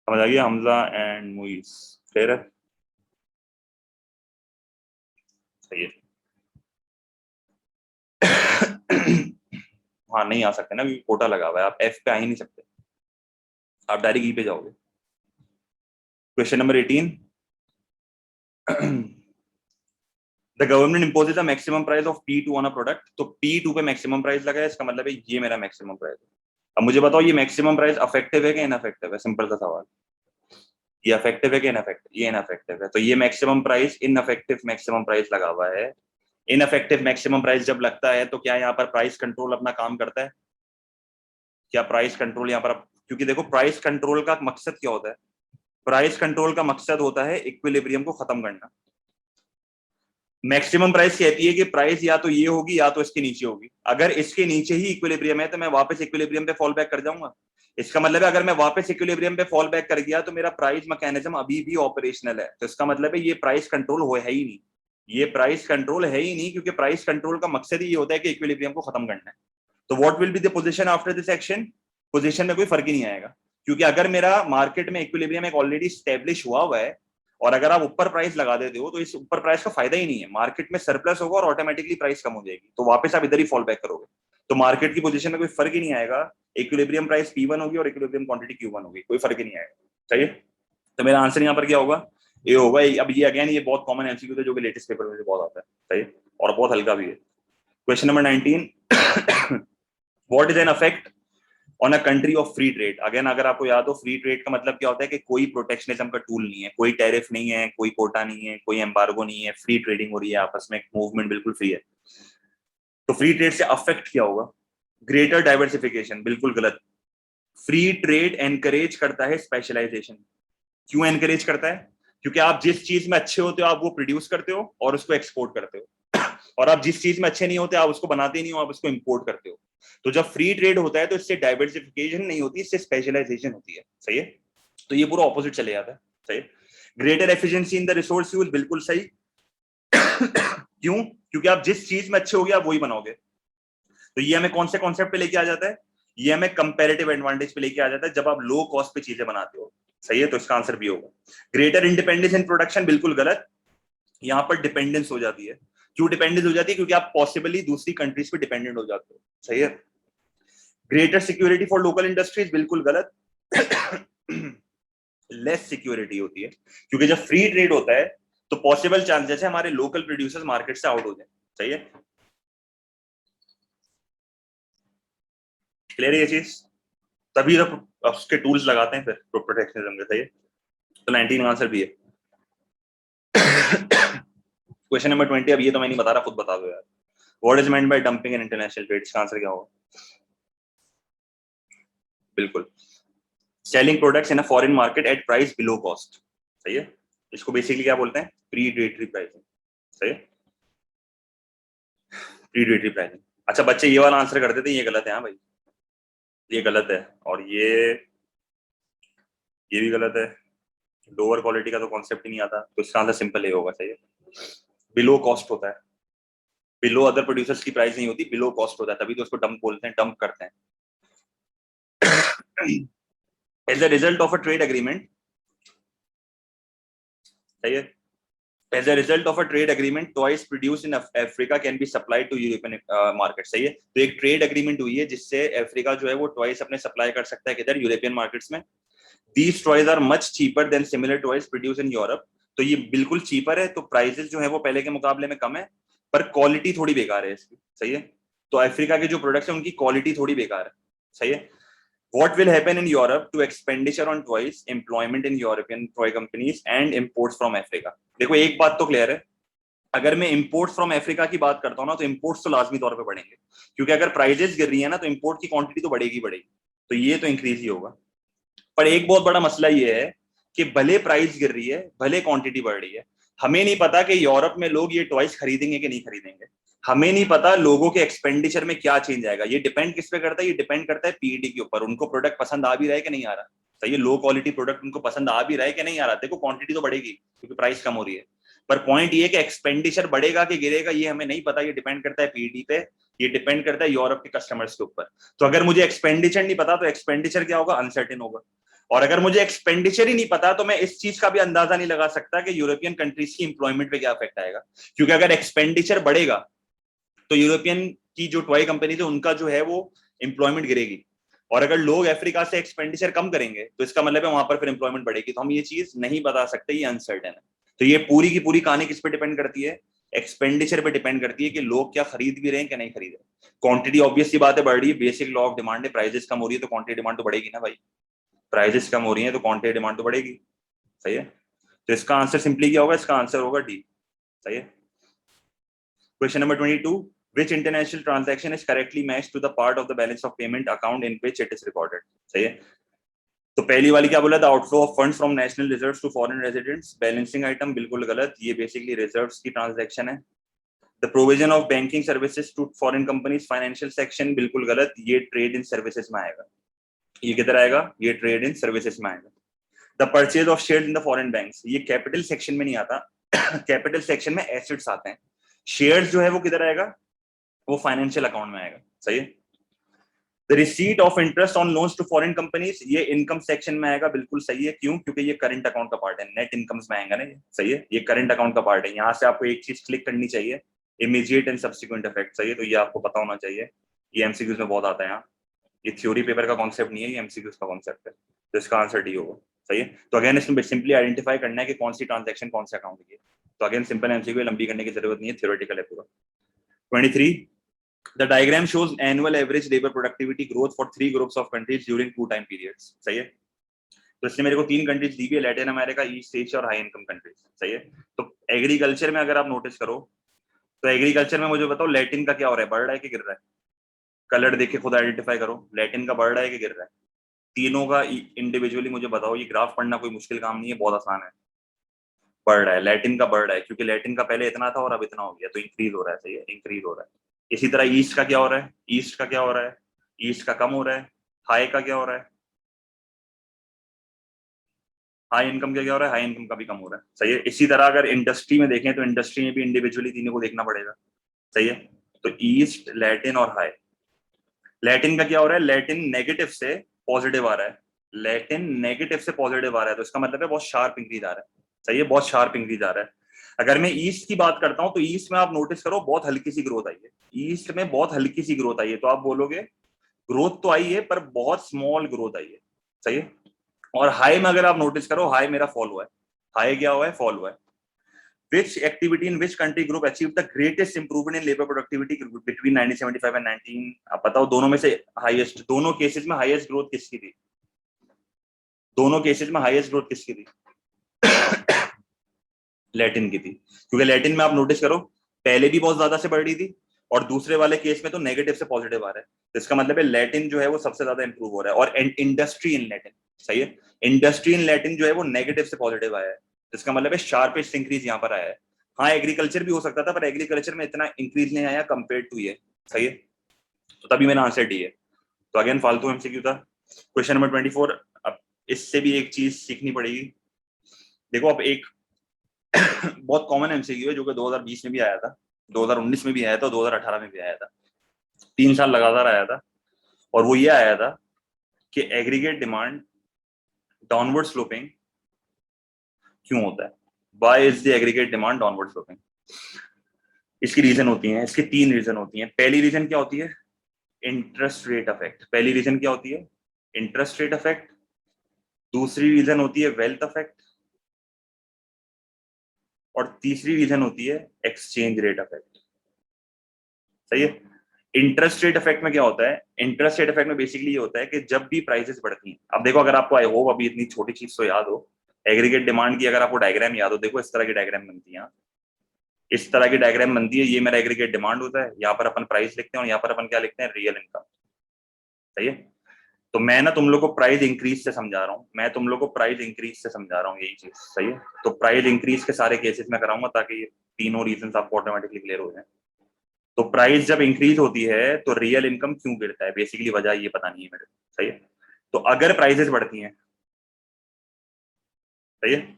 समझ आ गया हमजा एंड मुइज? क्लियर है, सही है। हाँ नहीं आ सकते ना, क्योंकि कोटा लगा हुआ है, आप एफ पे आ ही नहीं सकते, आप डायरेक्ट ई पे जाओगे। Question number 18, the government imposes a maximum price of P2 on a product. तो P2 पे मैक्सिमम प्राइस लगा है, इसका मतलब है ये मेरा मैक्सिमम प्राइस है। अब मुझे बताओ ये मैक्सिमम प्राइस अफेक्टिव है कि इनअफेक्टिव है? सिंपल सा सवाल, ये अफेक्टिव है कि इनअफेक्टिव? ये इनअफेक्टिव है, तो ये maximum price ineffective maximum price लगा हुआ है। इनअफेक्टिव मैक्सिमम प्राइस जब लगता है तो क्या यहाँ पर प्राइस कंट्रोल अपना काम करता है? क्या प्राइस कंट्रोल यहाँ पर, क्योंकि देखो प्राइस कंट्रोल का मकसद क्या होता है? प्राइस कंट्रोल का मकसद होता है इक्विलिब्रियम को खत्म करना। मैक्सिमम प्राइस कहती है कि प्राइस या तो ये होगी या तो इसके नीचे होगी, अगर इसके नीचे ही इक्विलिब्रियम है तो मैं वापस इक्विलिब्रियम पे फॉल बैक कर जाऊंगा। इसका मतलब है अगर मैं वापस इक्विलिब्रियम पे फॉल बैक कर गया तो मेरा प्राइस मैकेनिज्म अभी भी ऑपरेशनल है, तो इसका मतलब है ये प्राइस कंट्रोल हो है ही नहीं, ये प्राइस कंट्रोल है ही नहीं, क्योंकि प्राइस कंट्रोल का मकसद ही ये होता है कि इक्विलिब्रियम को खत्म करना है। तो what will be the position after this action? Position में कोई फर्क ही नहीं आएगा, क्योंकि अगर मेरा मार्केट में इक्विलिब्रियम एक ऑलरेडी स्टेब्लिश हुआ है और अगर आप ऊपर प्राइस लगा देते हो तो इस ऊपर प्राइस का फायदा ही नहीं है, मार्केट में सरप्लस होगा और ऑटोमेटिकली प्राइस कम हो जाएगी, तो वापस आप इधर ही फॉल बैक करोगे, तो मार्केट की पोजीशन में कोई फर्क ही नहीं आएगा। इक्विलिब्रियम प्राइस P1 होगी और इक्विलिब्रियम क्वांटिटी Q1 होगी, कोई फर्क ही नहीं आएगा। सही है, तो मेरा आंसर यहाँ पर क्या होगा? ये होगा। अब ये अगेन ये बहुत कॉमन एमसीक्यू है जो कि लेटेस्ट पेपर में बहुत आता है, सही है, और बहुत हल्का भी है। Question number 19, what is an affect on a country of free trade? Again अगर आपको याद हो, फ्री ट्रेड का मतलब क्या होता है कि कोई प्रोटेक्शनिज्म का टूल नहीं है, कोई टैरिफ नहीं है, कोई कोटा नहीं है, कोई एम्बार्गो नहीं है, फ्री ट्रेडिंग हो रही है आपस में, मूवमेंट बिल्कुल फ्री है। तो फ्री ट्रेड से अफेक्ट क्या होगा? ग्रेटर डाइवर्सिफिकेशन, बिल्कुल गलत। फ्री ट्रेड एनकरेज करता है स्पेशलाइजेशन। क्यों एनकरेज करता है? क्योंकि आप जिस चीज में अच्छे होते हो आप वो प्रोड्यूस करते हो और उसको एक्सपोर्ट करते हो, और आप जिस चीज में अच्छे नहीं होते आप उसको बनाते नहीं हो, आप उसको इंपोर्ट करते हो। तो जब फ्री ट्रेड होता है तो इससे डाइवर्सिफिकेशन नहीं होती, इससे स्पेशलाइजेशन होती है। सही है, तो ये पूरा ऑपोजिट चले जाता है। सही है। Greater efficiency in the resource use, बिल्कुल सही। क्यों? क्योंकि आप जिस चीज में अच्छे होगे आप वही बनाओगे। तो ये हमें कौन से कॉन्सेप्ट पे लेके आ जाता है? ये हमें कंपैरेटिव एडवांटेज पे लेके आ जाता है जब आप लो कॉस्ट पे चीजें बनाते हो। सही है, तो इसका आंसर भी होगा। ग्रेटर इंडिपेंडेंस इन प्रोडक्शन, बिल्कुल गलत। यहाँ पर डिपेंडेंस हो जाती है। क्यों डिपेंडेंस हो जाती है? क्योंकि आप पॉसिबली दूसरी कंट्रीज पे डिपेंडेंट हो जाते हो। सही है। Greater security for local industries, बिल्कुल गलत। लेस सिक्योरिटी होती है, क्योंकि जब फ्री ट्रेड होता है तो पॉसिबल चांसेस है हमारे लोकल प्रोड्यूसर्स मार्केट से आउट हो जाए। सही है, क्लियर है ये चीज? तभी तो उसके टूल्स लगाते हैं फिर प्रोटेक्शनिज्म के। सही है, तो 19 आंसर भी है। क्वेश्चन नंबर 20, अब ये तो मैं नहीं बता रहा, खुद बता दो यार। What is meant by dumping in international trade? इसका आंसर क्या होगा? बिल्कुल, selling products in a foreign market at price below cost. सही है, इसको बेसिकली क्या बोलते हैं? Predatory pricing. सही है, प्रीडेटरी प्राइसिंग। अच्छा बच्चे ये वाला आंसर कर देते हैं, ये गलत है। हाँ भाई, ये गलत है, और ये भी गलत है। लोअर क्वालिटी का तो कॉन्सेप्ट ही नहीं आता, तो इसका आंसर सिंपल ये होगा। सही है, बिलो कॉस्ट होता है, बिलो अदर प्रोड्यूसर्स की प्राइस नहीं होती, बिलो कॉस्ट होता है, तभी तो उसको डंप बोलते हैं, डंप करते हैं। As a result of a trade agreement, सही है, as a result of a trade agreement toys produced in Africa can be supplied to European market। सही है, तो एक ट्रेड एग्रीमेंट हुई है जिससे अफ्रीका जो है वो टॉयज अपने सप्लाई कर सकता है किधर? यूरोपियन मार्केट्स में। These toys are much cheaper than similar toys produced in Europe। तो ये बिल्कुल चीपर है, तो प्राइसेस जो है वो पहले के मुकाबले में कम है, पर क्वालिटी थोड़ी बेकार है इसकी। सही है, तो अफ्रीका के जो प्रोडक्ट्स है उनकी क्वालिटी थोड़ी बेकार है। सही है। What will happen in Europe to expenditure on toys, employment in European toy companies and imports from Africa? देखो एक बात तो क्लियर है, अगर मैं इंपोर्ट्स फ्रॉम अफ्रीका की बात करता हूँ ना, तो इंपोर्ट्स तो लाजमी तौर पे बढ़ेंगे, क्योंकि अगर प्राइजेस गिर रही है ना तो इंपोर्ट की क्वांटिटी तो बढ़ेगी बढ़ेगी, तो ये तो इंक्रीज ही होगा। पर एक बहुत बड़ा मसला ये है कि भले प्राइस गिर रही है, भले क्वांटिटी बढ़ रही है, हमें नहीं पता कि यूरोप में लोग ये टॉयज खरीदेंगे कि नहीं खरीदेंगे। हमें नहीं पता लोगों के एक्सपेंडिचर में क्या चेंज आएगा। ये डिपेंड किस पे करता है? ये डिपेंड करता है पीईडी के ऊपर, उनको प्रोडक्ट पसंद आ भी रहा है कि नहीं आ रहा। सही है, लो क्वालिटी प्रोडक्ट उनको पसंद आ भी रहा है कि नहीं आ रहा, देखो क्वांटिटी तो बढ़ेगी क्योंकि प्राइस कम हो रही है, पर पॉइंट ये है कि एक्सपेंडिचर बढ़ेगा कि गिरेगा ये हमें नहीं पता, ये डिपेंड करता है पीडी पे, ये डिपेंड करता है यूरोप के कस्टमर्स के ऊपर। तो अगर मुझे एक्सपेंडिचर नहीं पता तो एक्सपेंडिचर क्या होगा, अनसर्टेन होगा। और अगर मुझे एक्सपेंडिचर ही नहीं पता तो मैं इस चीज का भी अंदाजा नहीं लगा सकता कि यूरोपियन कंट्रीज की इंप्लॉयमेंट पे क्या इफेक्ट आएगा, क्योंकि अगर एक्सपेंडिचर बढ़ेगा तो यूरोपियन की जो टॉय कंपनी है उनका जो है वो एम्प्लॉयमेंट गिरेगी, और अगर लोग अफ्रीका से एक्सपेंडिचर कम करेंगे तो इसका मतलब है वहां पर फिर एम्प्लॉयमेंट बढ़ेगी। तो हम ये चीज नहीं बता सकते, ये अनसर्टेन है। तो ये पूरी की पूरी कहानी किस पे डिपेंड करती है, एक्सपेंडिचर पे डिपेंड करती है कि लोग क्या खरीद भी रहे हैं कि नहीं खरीद रहे। क्वांटिटी ऑब्वियस सी बात है बढ़ रही है, बेसिक लॉ ऑफ डिमांड है, प्राइसेस कम हो रही है तो क्वांटिटी डिमांड तो बढ़ेगी ना भाई, प्राइसेस कम हो रही है तो क्वांटिटी डिमांड तो बढ़ेगी। सही है, तो इसका आंसर सिंपली क्या होगा, इसका आंसर होगा डी। सही है। Question number 22, which international transaction is correctly matched to the part of the balance of payment account in which it is recorded। सही है, तो पहली वाली क्या बोला था, outflow of funds from national reserves to foreign residents, balancing item बिल्कुल गलत, ये बेसिकली रिजर्व्स की ट्रांजैक्शन है। The provision of banking services to foreign companies financial section बिल्कुल गलत, ये ट्रेड इन सर्विसेज में आएगा, ये किधर आएगा, ये ट्रेड इन सर्विसेज में आएगा। The purchase of shares in the foreign banks, ये कैपिटल सेक्शन में नहीं आता कैपिटल सेक्शन में एसेट्स आते हैं, शेयर्स जो है वो किधर आएगा, वो फाइनेंशियल अकाउंट में आएगा। सही है। The receipt of interest on loans to foreign companies, ये इनकम सेक्शन में आएगा, बिल्कुल सही है, क्यों, क्योंकि ये करंट अकाउंट का पार्ट है, नेट इनकम्स में आएगा ना ये। सही है, ये करंट अकाउंट का पार्ट है। यहाँ से आपको एक चीज क्लिक करनी चाहिए, इमीडिएट एंड सब्सिक्वेंट इफेक्ट। सही है, तो ये आपको पता होना चाहिए, ये एमसीक्यूज में बहुत आता है यहाँ, ये थ्योरी पेपर का कॉन्सेप्ट नहीं है, ये एमसीक्यूज का कॉन्सेप्ट है, तो इसका आंसर डी होगा। सही है, तो अगेन इसमें सिंपली आइडेंटिफाई करना है कि कौन सी ट्रांजैक्शन कौन से अकाउंट की है। तो अगेन सिंपल एमसीक्यू, लंबी करने की जरूरत नहीं है, थ्योरेटिकल है पूरा। 23, the diagram shows annual average labor productivity growth for 3 groups of countries during 2 time periods। सही है, तो इसने मेरे को 3 कंट्रीज दी हुई है, लैटिन अमेरिका, ईस्ट एशिया और हाई इनकम कंट्रीज। सही है, तो एग्रीकल्चर में अगर आप नोटिस करो तो एग्रीकल्चर में मुझे बताओ लैटिन का क्या हो रहा है, बढ़ रहा है कि गिर रहा है, कलर देख के खुद आइडेंटिफाई करो, लैटिन का बढ़ रहा है कि गिर रहा है, तीनों का इंडिविजुअली मुझे बताओ। ये ग्राफ पढ़ना कोई मुश्किल काम नहीं है, बहुत आसान है। बढ़ रहा है, लैटिन का बढ़ रहा है, क्योंकि लैटिन का पहले इतना था और अब इतना हो गया, तो इंक्रीज हो रहा है। सही है, इंक्रीज हो रहा है। इसी तरह ईस्ट का क्या हो रहा है, ईस्ट का क्या हो रहा है, ईस्ट का कम हो रहा है। हाई का क्या हो रहा है, हाई इनकम का क्या हो रहा है, हाई इनकम का भी कम हो रहा है। सही है, इसी तरह अगर इंडस्ट्री में देखें तो इंडस्ट्री में भी इंडिविजुअली तीनों को देखना पड़ेगा। सही है, तो ईस्ट, लैटिन और हाई। लैटिन का क्या हो रहा है, लैटिन नेगेटिव से पॉजिटिव आ रहा है, लैटिन नेगेटिव से पॉजिटिव आ रहा है, तो इसका मतलब है बहुत शार्प इंक्रीज आ रहा है। सही है, बहुत शार्प इंक्रीज आ रहा है। अगर मैं ईस्ट की बात करता हूं तो ईस्ट में आप नोटिस करो बहुत हल्की सी ग्रोथ आई है, ईस्ट में बहुत हल्की सी ग्रोथ आई है, तो आप बोलोगे ग्रोथ तो आई है पर बहुत स्मॉल ग्रोथ आई है। सही है, और हाई में अगर आप नोटिस करो, हाई मेरा फॉल हुआ है, हाई क्या हुआ है, फॉल हुआ है। Which activity in which country group achieved the greatest improvement in labor productivity between 1975 and 19, आप बताओ दोनों में से हाईएस्ट, दोनों केसेस में हाईएस्ट ग्रोथ किसकी थी, दोनों केसेस में हाईएस्ट ग्रोथ किसकी थी लैटिन की थी, क्योंकि लैटिन में आप नोटिस करो पहले भी बहुत ज्यादा से बढ़ रही थी और दूसरे वाले केस में तो नेगेटिव से पॉजिटिव आ रहा है, तो इसका मतलब है लैटिन जो है वो सबसे ज्यादा इंप्रूव हो रहा है। और इंडस्ट्री इन लैटिन, सही है, इंडस्ट्री इन लैटिन जो है वो नेगेटिव से पॉजिटिव आया है, इसका मतलब है शार्पेस्ट इंक्रीज यहाँ पर आया है। हाँ एग्रीकल्चर भी हो सकता था पर एग्रीकल्चर में इतना इंक्रीज नहीं आया कंपेयर टू ये। सही है, तो तभी मैंने आंसर डी है, तो अगेन फालतू एमसीक्यू था। क्वेश्चन नंबर 24, अब इससे भी एक चीज सीखनी पड़ेगी। देखो अब एक बहुत कॉमन एमसीक्यू है जो कि 2020 में भी आया था, 2019 में भी आया था, 2018 में भी आया था, 3 साल लगातार आया था, और वो ये आया था कि एग्रीगेट डिमांड डाउनवर्ड स्लोपिंग क्यों होता है, why is the aggregate demand downward sloping. इसकी रीजन होती है, इसकी 3 रीजन होती हैं। पहली रीजन क्या होती है, इंटरेस्ट रेट इफेक्ट, पहली रीजन क्या होती है, इंटरेस्ट रेट इफेक्ट। दूसरी रीजन होती है वेल्थ इफेक्ट, और तीसरी रीजन होती है एक्सचेंज रेट इफेक्ट। सही है, इंटरेस्ट रेट इफेक्ट में क्या होता है, इंटरेस्ट रेट इफेक्ट में बेसिकली ये होता है कि जब भी प्राइसेस बढ़ती हैं, अब देखो अगर आपको आई होप अभी इतनी छोटी चीज तो याद हो, एग्रीगेट डिमांड की अगर आपको डायग्राम याद हो, देखो इस तरह की डायग्राम बनती है, इस तरह की डायग्राम बनती है, ये मेरा एग्रीगेट डिमांड होता है, यहाँ पर अपन प्राइस लिखते हैं और यहाँ पर अपन क्या लिखते हैं, रियल इनकम। सही है, तो मैं ना तुम लोग को प्राइस इंक्रीज से समझा रहा हूँ, मैं तुम लोग को प्राइस इंक्रीज से समझा रहा हूँ यही चीज। सही है, तो प्राइस इंक्रीज के सारे केसेस में कराऊंगा ताकि ये तीनों रीजन आपको ऑटोमेटिकली क्लियर हो जाए। तो प्राइस जब इंक्रीज होती है तो रियल इनकम क्यों गिरता है, बेसिकली वजह ये पता नहीं है मेरे को। सही है, तो अगर प्राइसेस बढ़ती हैं सही है।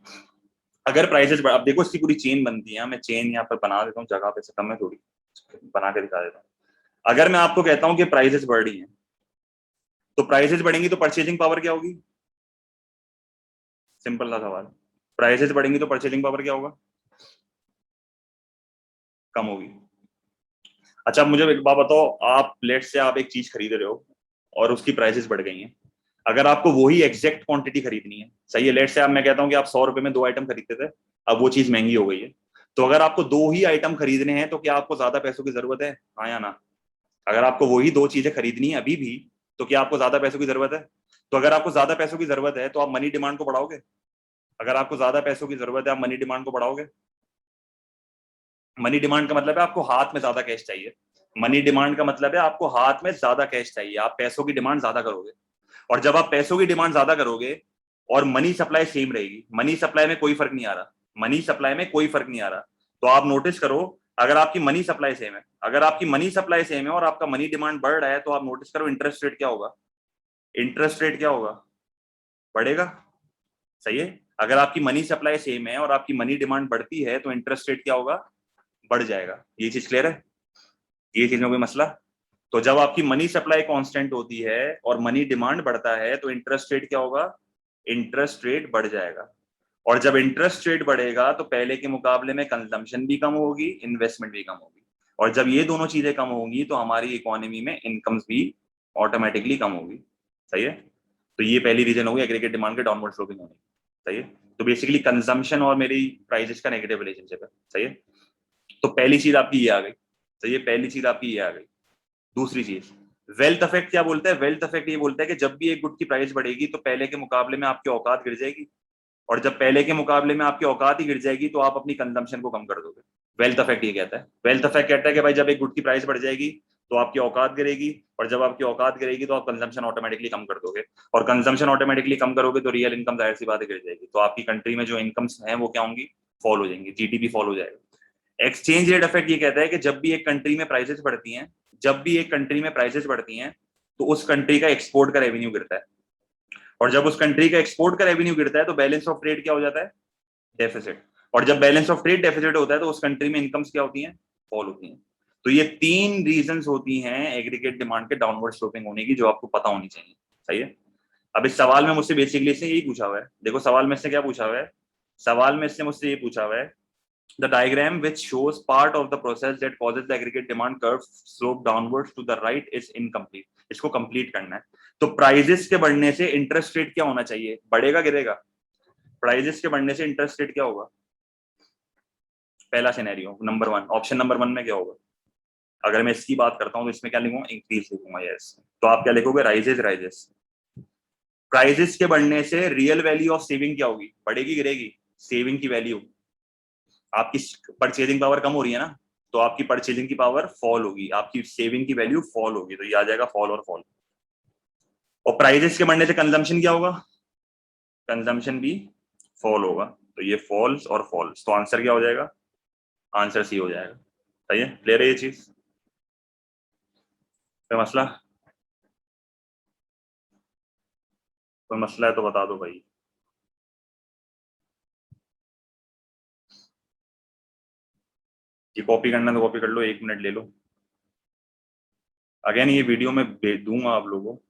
अगर प्राइसेस, अब देखो इसकी पूरी चेन बनती है, मैं चेन यहाँ पर बना देता हूँ, जगह पे से कम है थोड़ी, बना के दिखा देता हूँ। अगर मैं आपको कहता हूँ कि प्राइसेस बढ़ रही हैं, तो प्राइसेस बढ़ेंगी तो परचेजिंग पावर क्या होगी? सिंपल सा सवाल। प्राइसेस बढ़ेंगी तो परचेजिंग पावर क्या होगा? कम होगी। अच्छा मुझे एक बात बताओ, आप लेट से आप एक चीज खरीद रहे हो और उसकी प्राइसेस बढ़ गई हैं, अगर आपको वही एग्जैक्ट क्वांटिटी खरीदनी है, सही है, लेट से आप, मैं कहता हूँ कि आप 100 रुपए में 2 आइटम खरीदते थे, अब वो चीज महंगी हो गई है, तो अगर आपको 2 ही आइटम खरीदने हैं तो क्या आपको ज्यादा पैसों की जरूरत है, हाँ या ना? अगर आपको वही 2 चीजें खरीदनी है अभी भी, तो क्या आपको ज्यादा पैसों की जरूरत है? तो अगर आपको ज्यादा पैसों की जरूरत है तो आप मनी डिमांड को बढ़ाओगे? अगर आपको ज्यादा पैसों की जरूरत है, आप मनी डिमांड को बढ़ाओगे? मनी डिमांड का मतलब है आपको हाथ में ज्यादा कैश चाहिए। मनी डिमांड का मतलब है आपको हाथ में ज्यादा कैश चाहिए, आप पैसों की डिमांड ज्यादा करोगे। और जब आप पैसों की डिमांड ज्यादा करोगे और मनी सप्लाई सेम रहेगी, मनी सप्लाई में कोई फर्क नहीं आ रहा, मनी सप्लाई में कोई फर्क नहीं आ रहा, तो आप नोटिस करो, अगर आपकी मनी सप्लाई सेम है, अगर आपकी मनी सप्लाई सेम है और आपका मनी डिमांड बढ़ रहा है, तो आप नोटिस करो इंटरेस्ट रेट क्या होगा? इंटरेस्ट रेट क्या होगा? बढ़ेगा। सही है। अगर आपकी मनी सप्लाई सेम है और आपकी मनी डिमांड बढ़ती है तो इंटरेस्ट रेट क्या होगा? बढ़ जाएगा। ये चीज क्लियर है? ये चीज में कोई मसला? तो जब आपकी मनी सप्लाई कांस्टेंट होती है और मनी डिमांड बढ़ता है तो इंटरेस्ट रेट क्या होगा? इंटरेस्ट रेट बढ़ जाएगा। और जब इंटरेस्ट रेट बढ़ेगा तो पहले के मुकाबले में कंजम्पशन भी कम होगी, इन्वेस्टमेंट भी कम होगी, और जब ये दोनों चीजें कम होंगी तो हमारी इकोनॉमी में इनकम्स भी ऑटोमेटिकली कम होगी। सही है। तो ये पहली रीजन होगी एग्रीगेट डिमांड के डाउनवर्ड स्लोपिंग होने की। सही है। तो बेसिकली कंजम्पशन और मेरी प्राइसेस का नेगेटिव रिलेशनशिप है। सही है। तो पहली चीज आपकी ये आ गई। सही है, पहली चीज आपकी ये आ गई। दूसरी चीज, वेल्थ इफेक्ट क्या बोलता है? वेल्थ इफेक्ट ये बोलता है कि जब भी एक गुड की प्राइस बढ़ेगी तो पहले के मुकाबले में आपकी औकात गिर जाएगी, और जब पहले के मुकाबले में आपकी औकात ही गिर जाएगी तो आप अपनी कंजम्पशन को कम कर दोगे। वेल्थ इफेक्ट ये कहता है। वेल्थ इफेक्ट कहता है कि भाई जब एक गुड की प्राइस बढ़ जाएगी तो आपकी औकात गिरेगी, और जब आपकी औकात गिरेगी तो आप कंजम्पशन ऑटोमेटिकली कम कर दोगे, और कंजम्पशन ऑटोमेटिकली कम करोगे तो रियल इनकम जाहिर सी बात है गिर जाएगी, तो आपकी कंट्री में जो इनकम्स हैं वो क्या होंगी? फॉल हो जाएंगी, जीडीपी फॉल हो जाएगा। एक्सचेंज रेट इफेक्ट ये कहता है कि जब भी एक कंट्री में प्राइसेस बढ़ती हैं, जब भी एक कंट्री में प्राइसेस बढ़ती हैं तो उस कंट्री का एक्सपोर्ट का रेवेन्यू गिरता है, और जब उस कंट्री का एक्सपोर्ट का रेवेन्यू गिरता है तो बैलेंस ऑफ ट्रेड क्या हो जाता है? डेफिसिट। और जब बैलेंस ऑफ ट्रेड डेफिसिट होता है तो उस कंट्री में इनकम्स क्या होती हैं? फॉल होती हैं। तो ये 3 रीजंस होती हैं एग्रीगेट डिमांड के डाउनवर्ड स्लोपिंग होने की, जो आपको पता होनी चाहिए। सही है। अब इस सवाल में मुझसे बेसिकली इसने यही पूछा हुआ है, देखो सवाल में इसने क्या पूछा हुआ है, सवाल में इसने मुझसे ये पूछा हुआ है, the diagram which shows part of the process that causes the aggregate demand curve slope downwards to the right is incomplete। इसको कंप्लीट करना है। तो प्राइजेस के बढ़ने से इंटरेस्ट रेट क्या होना चाहिए? बढ़ेगा गिरेगा? प्राइजेस के बढ़ने से इंटरेस्ट रेट क्या होगा? पहला सिनेरियो नंबर 1, ऑप्शन नंबर 1 में क्या होगा? अगर मैं इसकी बात करता हूं तो इसमें क्या लिखूंगा? इंक्रीज लिखूंगा, यस। तो आप क्या लिखोगे? Rises rises. प्राइजेस के बढ़ने से रियल वैल्यू ऑफ सेविंग क्या होगी? बढ़ेगी गिरेगी? सेविंग की वैल्यू, आपकी परचेजिंग पावर कम हो रही है ना, तो आपकी परचेजिंग की पावर फॉल होगी, आपकी सेविंग की वैल्यू फॉल होगी, तो ये आ जाएगा फॉल और फॉल। और प्राइजेस के बढ़ने से कंजम्पशन क्या होगा? कंजम्पशन भी फॉल होगा, तो ये फॉल्स और फॉल्स, तो आंसर क्या हो जाएगा? आंसर सी हो जाएगा। सही है, क्लियर है ये चीज? कोई मसला? कोई मसला है तो बता दो भाई। ये कॉपी करना है तो कॉपी कर लो, 1 मिनट ले लो। अगेन ये वीडियो में भेज दूंगा आप लोगों को।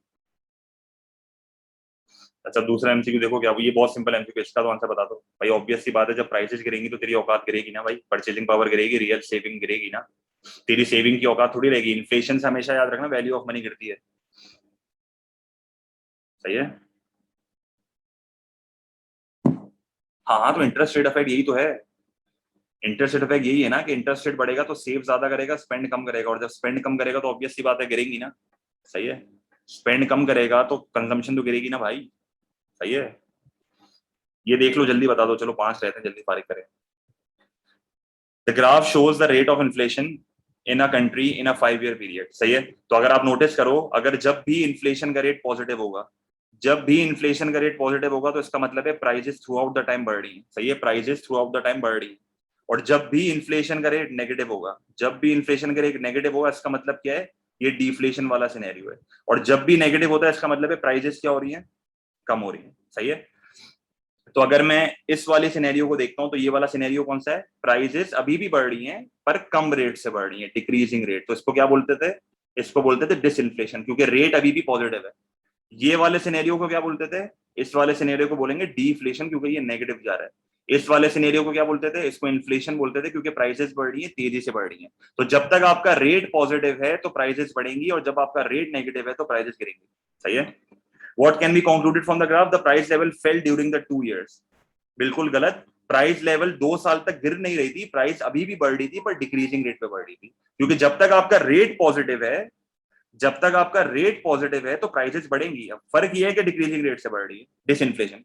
अच्छा दूसरा एमसीक्यू देखो क्या, ये बहुत सिंपल एमसीक्यू, इसका तो आंसर बता दो भाई। ऑब्वियस सी बात है, जब प्राइसेस गिरेंगी तो तेरी औकात गिरेगी ना भाई, परचेजिंग पावर गिरेगी, रियल सेविंग गिरेगी ना, तेरी सेविंग की औकात थोड़ी रहेगी। इन्फ्लेशन से हमेशा याद रखना वैल्यू ऑफ मनी गिरती है। सही है। हाँ हाँ, तो इंटरेस्ट रेट इफेक्ट यही तो है। इंटरेस्ट रेट इफेक्ट यही है ना कि इंटरेस्ट रेट बढ़ेगा तो सेव ज्यादा करेगा, स्पेंड कम करेगा, और जब स्पेंड कम करेगा तो ऑब्वियस सी बात है गिरेंगी ना। सही है। स्पेंड कम करेगा तो कंजम्पशन तो गिरेगी ना भाई। सही है। ये देख लो, जल्दी बता दो, चलो 5 रहते हैं, जल्दी फारिग करें। The graph shows the rate of inflation in a country in a 5 year period. सही है। तो अगर आप नोटिस करो, अगर जब भी इन्फ्लेशन का रेट पॉजिटिव होगा, जब भी इन्फ्लेशन का रेट पॉजिटिव होगा तो इसका मतलब है prices throughout the time बढ़ रही है। सही है, prices throughout the time बढ़ रही है। और जब भी इन्फ्लेशन का रेट नेगेटिव होगा, जब भी इन्फ्लेशन का रेट नेगेटिव होगा इसका मतलब क्या है? ये डिफ्लेशन वाला सिनेरियो है। और जब भी नेगेटिव होता है इसका मतलब है प्राइजेस क्या हो रही है? कम हो रही है। सही है। तो अगर मैं इस वाले सिनेरियो को देखता हूं तो ये वाला सिनेरियो कौन सा है, प्राइजेस अभी भी बढ़ रही हैं पर कम रेट से बढ़ रही है, डिक्रीजिंग रेट। तो इसको क्या बोलते थे, इसको बोलते थे डिसइंफ्लेशन, क्योंकि रेट अभी भी पॉजिटिव है। ये वाले सिनेरियो को क्या बोलते थे, इस वाले सिनेरियो को बोलेंगे डीफ्लेशन, क्योंकि ये नेगेटिव जा रहा है। इस वाले सिनेरियो को क्या बोलते थे, इसको इन्फ्लेशन बोलते थे, क्योंकि प्राइसेस बढ़ रही है, तेजी से बढ़ रही है। तो जब तक आपका रेट पॉजिटिव है तो प्राइसेस बढ़ेंगी, और जब आपका रेट नेगेटिव है तो प्राइसेस गिरेंगी। सही है। What can be concluded from the graph, the price level fail during the 2 years। बिल्कुल गलत। प्राइस लेवल 2 साल तक गिर नहीं रही थी, प्राइस अभी भी बढ़ रही थी पर डिक्रीजिंग रेट पे बढ़ रही थी, क्योंकि जब तक आपका रेट पॉजिटिव है, जब तक आपका रेट पॉजिटिव है तो प्राइसेस बढ़ेंगी। अब फर्क ये है कि डिक्रीजिंग रेट से बढ़ रही है, disinflation.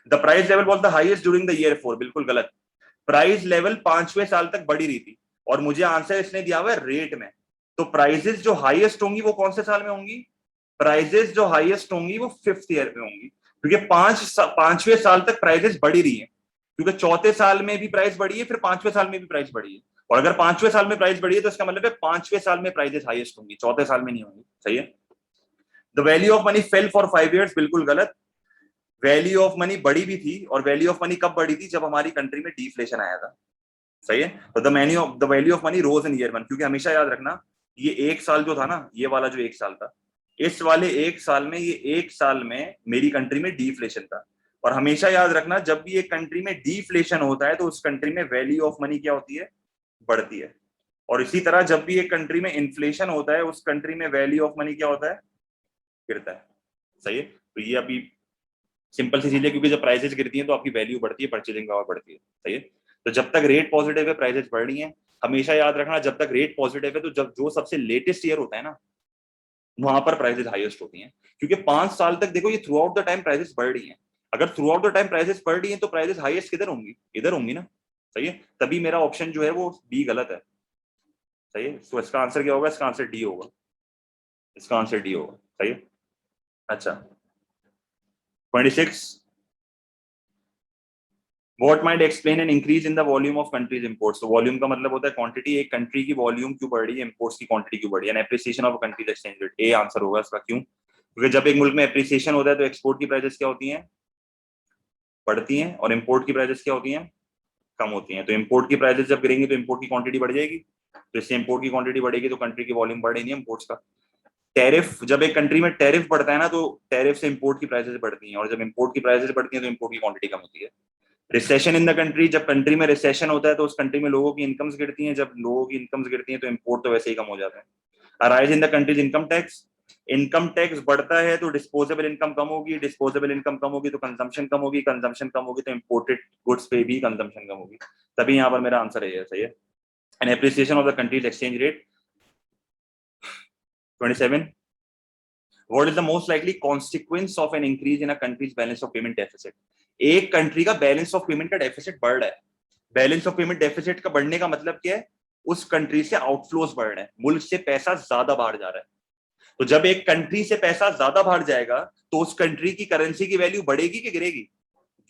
The price level was the highest during the year 4। बिल्कुल गलत। प्राइस लेवल 5वें साल तक बढ़ी रही थी, और मुझे आंसर इसने दिया हुआ है रेट में। तो प्राइसेस जो हाईएस्ट होंगी वो कौन से साल में होंगी, प्राइसेस जो हाईएस्ट होंगी वो 5th ईयर में होंगी, क्योंकि 5वें साल तक प्राइसेस बढ़ी रही है, क्योंकि चौथे साल में भी प्राइस बढ़ी है, फिर 5वें साल में भी प्राइस बढ़ी है। और अगर 5वें साल में प्राइस बढ़ी है तो इसका मतलब है 5वें साल में प्राइसेस हाईएस्ट होंगी, चौथे साल में नहीं होंगी। सही है। The value of money fail for 5 years। बिल्कुल गलत। वैल्यू ऑफ मनी बढ़ी भी थी, और वैल्यू ऑफ मनी कब बढ़ी थी, जब हमारी कंट्री में डिफ्लेशन आया था। सही है। तो the value of money rose in year 1, क्योंकि हमेशा याद रखना ये एक साल जो था ना, ये वाला जो एक साल था, इस वाले एक साल में, ये एक साल में मेरी कंट्री में डिफ्लेशन था। और हमेशा याद रखना जब भी एक कंट्री में डिफ्लेशन होता है तो उस कंट्री में वैल्यू ऑफ मनी क्या होती है, बढ़ती है। और इसी तरह जब भी एक कंट्री में इन्फ्लेशन होता है उस कंट्री में वैल्यू ऑफ मनी क्या होता है, गिरता है। सही है। तो ये अभी सिंपल सी चीज है, क्योंकि जब प्राइसेस गिरती हैं तो आपकी वैल्यू बढ़ती है, परचेजिंग पावर बढ़ती है। सही है। तो जब तक रेट पॉजिटिव है प्राइसेस बढ़ रही हैं। हमेशा याद रखना जब तक रेट पॉजिटिव है तो जब जो सबसे लेटेस्ट ईयर होता है ना, वहां पर प्राइसेस हाईएस्ट होती हैं, क्योंकि 5 साल तक देखो ये through out the time prices बढ़ रही हैं। अगर through out the time prices बढ़ रही हैं तो प्राइसेस हाईएस्ट किधर होंगी, इधर होंगी ना। सही है। तभी मेरा ऑप्शन जो है वो बी गलत है। सही है। तो इसका आंसर क्या होगा, इसका आंसर डी होगा, इसका आंसर डी होगा। सही है। अच्छा, 26। What might explain an increase in the volume of countries imports? तो वॉल्यूम का मतलब होता है क्वांटिटी, एक कंट्री की वॉल्यूम क्यों बढ़ रही है, इंपोर्ट्स की क्वांटिटी क्यों बढ़ रही है, an appreciation of countries exchange rate. A answer होगा इसका। क्यों, क्योंकि जब एक मुल्क में एप्रिसिएशन होता है तो एक्सपोर्ट की प्राइसेस क्या होती हैं, बढ़ती हैं, और इंपोर्ट की प्राइसेस क्या होती हैं, कम होती हैं। तो इंपोर्ट की प्राइसेस जब गिरेंगी तो इंपोर्ट की क्वांटिटी बढ़ जाएगी, तो इससे इंपोर्ट की क्वांटिटी बढ़ेगी तो कंट्री की वॉल्यूम बढ़ेगी इंपोर्ट्स का। टैरिफ, जब एक कंट्री में टैरिफ बढ़ता है ना तो टैरिफ से इंपोर्ट की प्राइसेस बढ़ती हैं, और जब इंपोर्ट की प्राइसेस बढ़ती हैं तो इंपोर्ट की क्वांटिटी कम होती है। रिसेशन इन द कंट्री, जब कंट्री में रिसेशन होता है तो उस कंट्री में लोगों की इनकम्स गिरती हैं, जब लोगों की इनकम्स गिरती हैं तो इंपोर्ट तो वैसे ही कम हो जाते हैं। Arise in the countries income tax, income tax बढ़ता है तो डिस्पोजेबल इनकम कम होगी, डिस्पोजेबल इनकम कम होगी तो कंजम्पशन कम होगी, कंजम्पशन कम होगी तो इंपोर्टेड गुड्स पे भी कंजम्पशन कम होगी। तभी यहाँ पर मेरा आंसर है। सही है। An appreciation of the countries exchange rate. 27। What is the most likely consequence of an increase in a country's balance of payment deficit? एक कंट्री का बैलेंस ऑफ पेमेंट का डेफिसिट बढ़ रहा है। बैलेंस ऑफ पेमेंट डेफिसिट का बढ़ने का मतलब क्या है, उस कंट्री से आउटफ्लोज बढ़ रहे हैं, मुल्क से पैसा ज्यादा बाहर जा रहा है। तो जब एक कंट्री से पैसा ज्यादा बाहर जाएगा तो उस कंट्री की करेंसी की वैल्यू बढ़ेगी कि गिरेगी,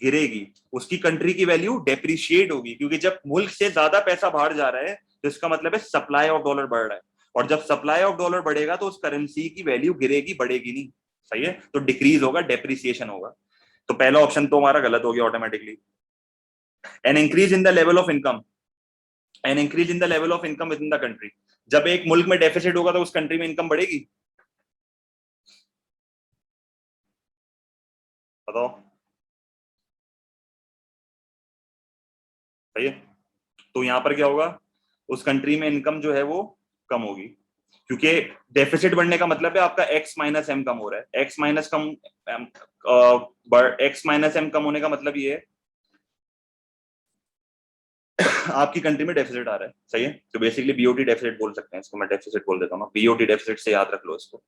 गिरेगी। उसकी कंट्री की वैल्यू डेप्रिशिएट होगी, क्योंकि जब मुल्क से ज्यादा पैसा बाहर जा रहा है तो इसका मतलब है सप्लाई ऑफ डॉलर बढ़ रहा है, और जब सप्लाई ऑफ डॉलर बढ़ेगा तो उस करेंसी की वैल्यू गिरेगी, बढ़ेगी नहीं। सही है। तो डिक्रीज होगा, डेप्रिसिएशन होगा। तो पहला ऑप्शन तो हमारा गलत हो गया automatically. N increase in the level of income, N increase in the level of income with in the country. जब एक मुल्क में डेफिसिट होगा तो उस कंट्री में इनकम बढ़ेगी, बताओ। सही है। तो यहां पर क्या होगा, उस कंट्री में इनकम जो है वो कम होगी, क्योंकि डेफिसिट बढ़ने का मतलब है आपका एक्स माइनस एम कम हो रहा है। एक्स माइनस एम कम होने का मतलब ये है आपकी कंट्री में डेफिसिट आ रहा है। सही है। तो बेसिकली बीओटी डेफिसिट बोल सकते हैं इसको, मैं डेफिसिट बोल देता हूँ, बीओटी डेफिसिट से याद रख लो इसको।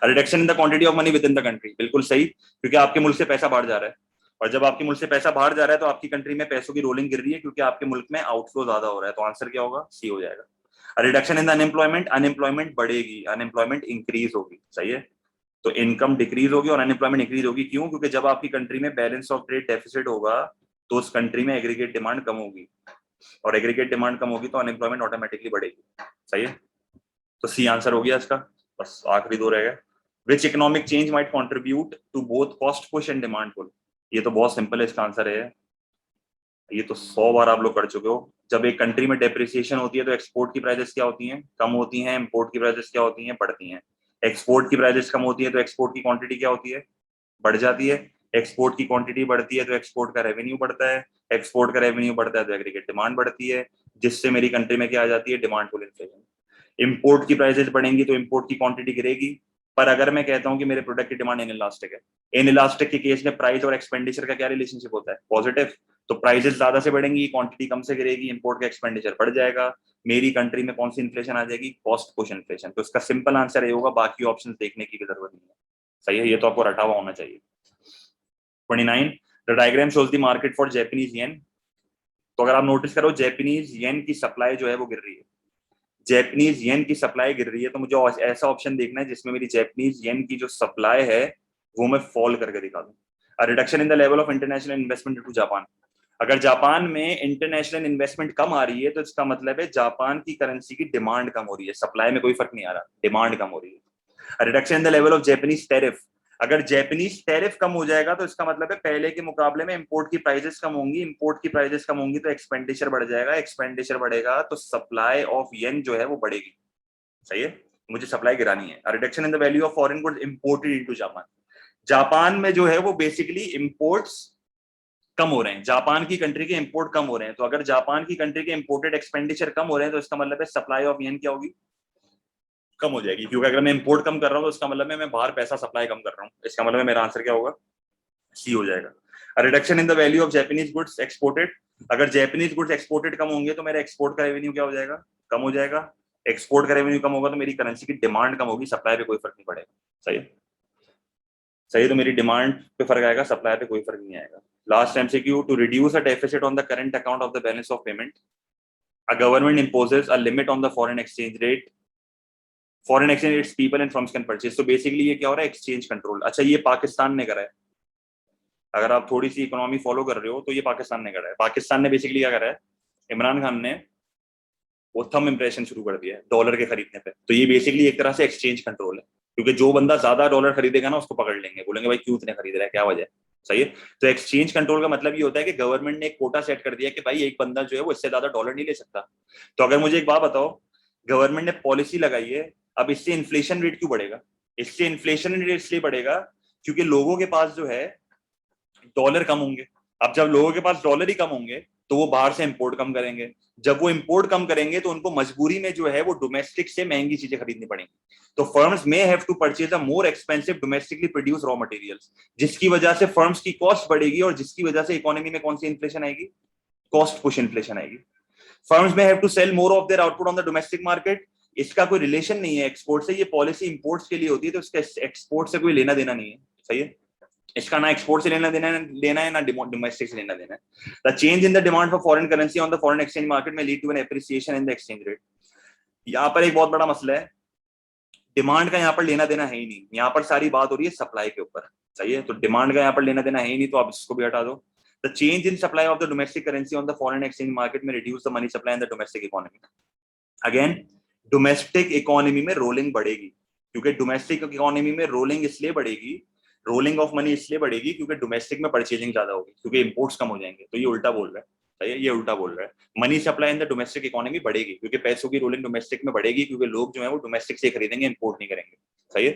Reduction in the quantity of money with in the country. बिल्कुल सही, क्योंकि आपके मुल्क से पैसा बाहर जा रहा है, और जब आपके मुल्क से पैसा बाहर जा रहा है तो आपकी कंट्री में पैसों की रोलिंग गिर रही है, क्योंकि आपके मुल्क में आउटफ्लो ज्यादा हो रहा है। तो आंसर क्या होगा, सी हो जाएगा। Reduction in the unemployment, unemployment बढ़ेगी, अनएम्प्लॉयमेंट इंक्रीज होगी। सही है। तो इनकम डिक्रीज होगी और अनएम्प्लॉयमेंट इंक्रीज होगी। क्यों, क्योंकि जब आपकी कंट्री में बैलेंस ऑफ ट्रेड डेफिसिट होगा तो उस कंट्री में एग्रीगेट डिमांड कम होगी, और एग्रीगेट डिमांड कम होगी तो अनएम्प्लॉयमेंट ऑटोमेटिकली बढ़ेगी। सही है। तो सी आंसर हो गया इसका। बस आखिरी दो रह गए। Which economic change might contribute to both cost push and demand pull. ये तो बहुत सिंपल है, इसका आंसर है, ये तो 100 बार आप लोग कर चुके हो। जब एक कंट्री में डेप्रिसिएशन होती है तो एक्सपोर्ट की प्राइसेस क्या होती हैं, कम होती हैं, इंपोर्ट की प्राइसेस क्या होती हैं, बढ़ती हैं। एक्सपोर्ट की प्राइसेस कम होती है तो एक्सपोर्ट की क्वांटिटी क्या होती है, बढ़ जाती है। एक्सपोर्ट की क्वांटिटी बढ़ती है तो एक्सपोर्ट का रेवेन्यू बढ़ता है। एक्सपोर्ट का रेवेन्यू बढ़ता है तो एग्रीगेट डिमांड बढ़ती है, जिससे मेरी कंट्री में क्या आ जाती है, डिमांड पुल इन्फ्लेशन। इंपोर्ट की प्राइसेस बढ़ेंगी तो इंपोर्ट की क्वांटिटी गिरेगी। पर अगर मैं कहता हूं कि मेरे प्रोडक्ट की डिमांड इनइलास्टिक है, इनइलास्टिक के केस में प्राइस और एक्सपेंडिचर का क्या रिलेशनशिप होता है, पॉजिटिव। तो प्राइसेस ज्यादा से बढ़ेंगी, क्वांटिटी कम से गिरेगी, इंपोर्ट का एक्सपेंडिचर बढ़ जाएगा। मेरी कंट्री में कौन सी इन्फ्लेशन आ जाएगी, कॉस्ट पुश इन्फ्लेशन। तो इसका सिंपल आंसर ये होगा, बाकी ऑप्शन देखने की भी जरूरत नहीं है। सही है, ये तो आपको रटा हुआ होना चाहिए। 29, the diagram shows the market for Japanese येन। तो अगर आप नोटिस करो, जैपनीज येन की सप्लाई जो है वो गिर रही है, जैपनीज येन की सप्लाई गिर रही है। तो मुझे ऐसा ऑप्शन देखना है जिसमें मेरी जैपनीज येन की जो सप्लाई है वो मैं फॉल करके दिखा दूं। A reduction in the level of international investment to Japan. अगर जापान में इंटरनेशनल इन्वेस्टमेंट कम आ रही है तो इसका मतलब है जापान की करेंसी की डिमांड कम हो रही है, सप्लाई में कोई फर्क नहीं आ रहा, डिमांड कम हो रही है। Reduction in the level of Japanese tariff. अगर जैपनीज टैरिफ कम हो जाएगा तो इसका मतलब है पहले के मुकाबले में इंपोर्ट की प्राइसेस कम होंगी, इंपोर्ट की प्राइसेस कम होंगी तो एक्सपेंडिचर बढ़ जाएगा, एक्सपेंडिचर बढ़ेगा तो सप्लाई ऑफ येन जो है वो बढ़ेगी। सही है, मुझे सप्लाई गिरानी है। Reduction in the value of foreign goods imported into Japan. Japan में जो है वो बेसिकली इंपोर्ट्स कम हो रहे हैं, जापान की कंट्री के इंपोर्ट कम हो रहे हैं। तो अगर जापान की कंट्री के इंपोर्टेड एक्सपेंडिचर कम हो रहे हैं तो इसका मतलब है सप्लाई ऑफ येन क्या होगी, कम हो जाएगी। क्योंकि अगर मैं इंपोर्ट कम कर रहा हूं तो इसका मतलब है मैं बाहर पैसा सप्लाई कम कर रहा हूं, इसका मतलब है मेरा आंसर क्या होगा, सी हो जाएगा। Reduction in the value of Japanese goods exported. अगर जैपनीज गुड्स एक्सपोर्टेड कम होंगे तो मेरा एक्सपोर्ट का रेवेन्यू क्या हो जाएगा, कम हो जाएगा। एक्सपोर्ट का रेवेन्यू कम होगा तो मेरी करेंसी की डिमांड कम होगी, सप्लाई पे कोई फर्क नहीं पड़ेगा। सही है, सही है, तो मेरी डिमांड पे फर्क आएगा, सप्लाई पे कोई फर्क नहीं आएगा। Last MCQ, to reduce a deficit on the current account of the balance of payment, a government imposes a limit on the foreign exchange rate, foreign exchange rates people and firms can purchase. तो basically ये क्या हो रहा है, exchange control. अच्छा, ये पाकिस्तान ने करा है। अगर आप थोड़ी सी इकोनॉमी फॉलो कर रहे हो तो ये पाकिस्तान ने करा है। पाकिस्तान ने बेसिकली क्या करा है, इमरान खान ने वो थंब इम्प्रेशन शुरू कर दिया है डॉलर के खरीदने पे। तो ये बेसिकली एक तरह से एक्सचेंज कंट्रोल है, क्योंकि जो बंदा ज्यादा डॉलर खरीदेगा ना उसको पकड़ लेंगे, बोलेंगे भाई क्यों इतने खरीद रहा है, क्या वजह है। सही है, तो एक्सचेंज कंट्रोल का मतलब ये होता है कि गवर्नमेंट ने एक कोटा सेट कर दिया कि भाई एक बंदा जो है वो इससे ज्यादा डॉलर नहीं ले सकता। तो अगर मुझे एक बात बताओ, गवर्नमेंट ने पॉलिसी लगाई है, अब इससे इन्फ्लेशन रेट क्यों बढ़ेगा, इससे इन्फ्लेशन रेट इसलिए बढ़ेगा क्योंकि लोगों के पास जो है डॉलर कम होंगे। अब जब लोगों के पास डॉलर ही कम होंगे तो वो बाहर से इंपोर्ट कम करेंगे। जब वो इंपोर्ट कम करेंगे तो उनको मजबूरी में जो है वो डोमेस्टिक से महंगी चीजें खरीदनी पड़ेंगी। तो firms may have to purchase a more expensive domestically produce raw materials, जिसकी वजह से फर्म्स की कॉस्ट बढ़ेगी और जिसकी वजह से इकोनॉमी में कौन सी इन्फ्लेशन आएगी, कॉस्ट पुश इन्फ्लेशन आएगी। Firms may have to sell more of their output on the domestic market. इसका कोई रिलेशन नहीं है एक्सपोर्ट से, ये पॉलिसी इंपोर्ट्स के लिए होती है, तो इसका एक्सपोर्ट से कोई लेना देना नहीं है। सही है, इसका ना एक्सपोर्ट से लेना है ना डोमेस्टिक से लेना देना है। The change in the demand for foreign currency on the foreign exchange market में lead to an appreciation in the exchange rate. यहाँ पर एक बहुत बड़ा मसला है, डिमांड का यहाँ पर लेना देना है ही नहीं, यहाँ पर सारी बात हो रही है सप्लाई के ऊपर। सही है, तो डिमांड का यहाँ पर लेना देना है ही नहीं, तो आप इसको भी हटा दो। The change in supply of the domestic currency on the foreign exchange market में reduce the money supply in the domestic economy. Again, domestic economy में रोलिंग बढ़ेगी, क्योंकि डोमेस्टिक इकोनॉमी में रोलिंग इसलिए बढ़ेगी, रोलिंग ऑफ मनी इसलिए बढ़ेगी क्योंकि डोमेस्टिक में परचेजिंग ज्यादा होगी, क्योंकि इंपोर्ट्स कम हो जाएंगे। तो ये उल्टा बोल रहा है। सही है, ये उल्टा बोल रहा है। Money supply in the domestic economy बढ़ेगी क्योंकि पैसों की रोलिंग डोमेस्टिक में बढ़ेगी, क्योंकि लोग जो है वो डोमेस्टिक से खरीदेंगे, इंपोर्ट नहीं करेंगे। सही है,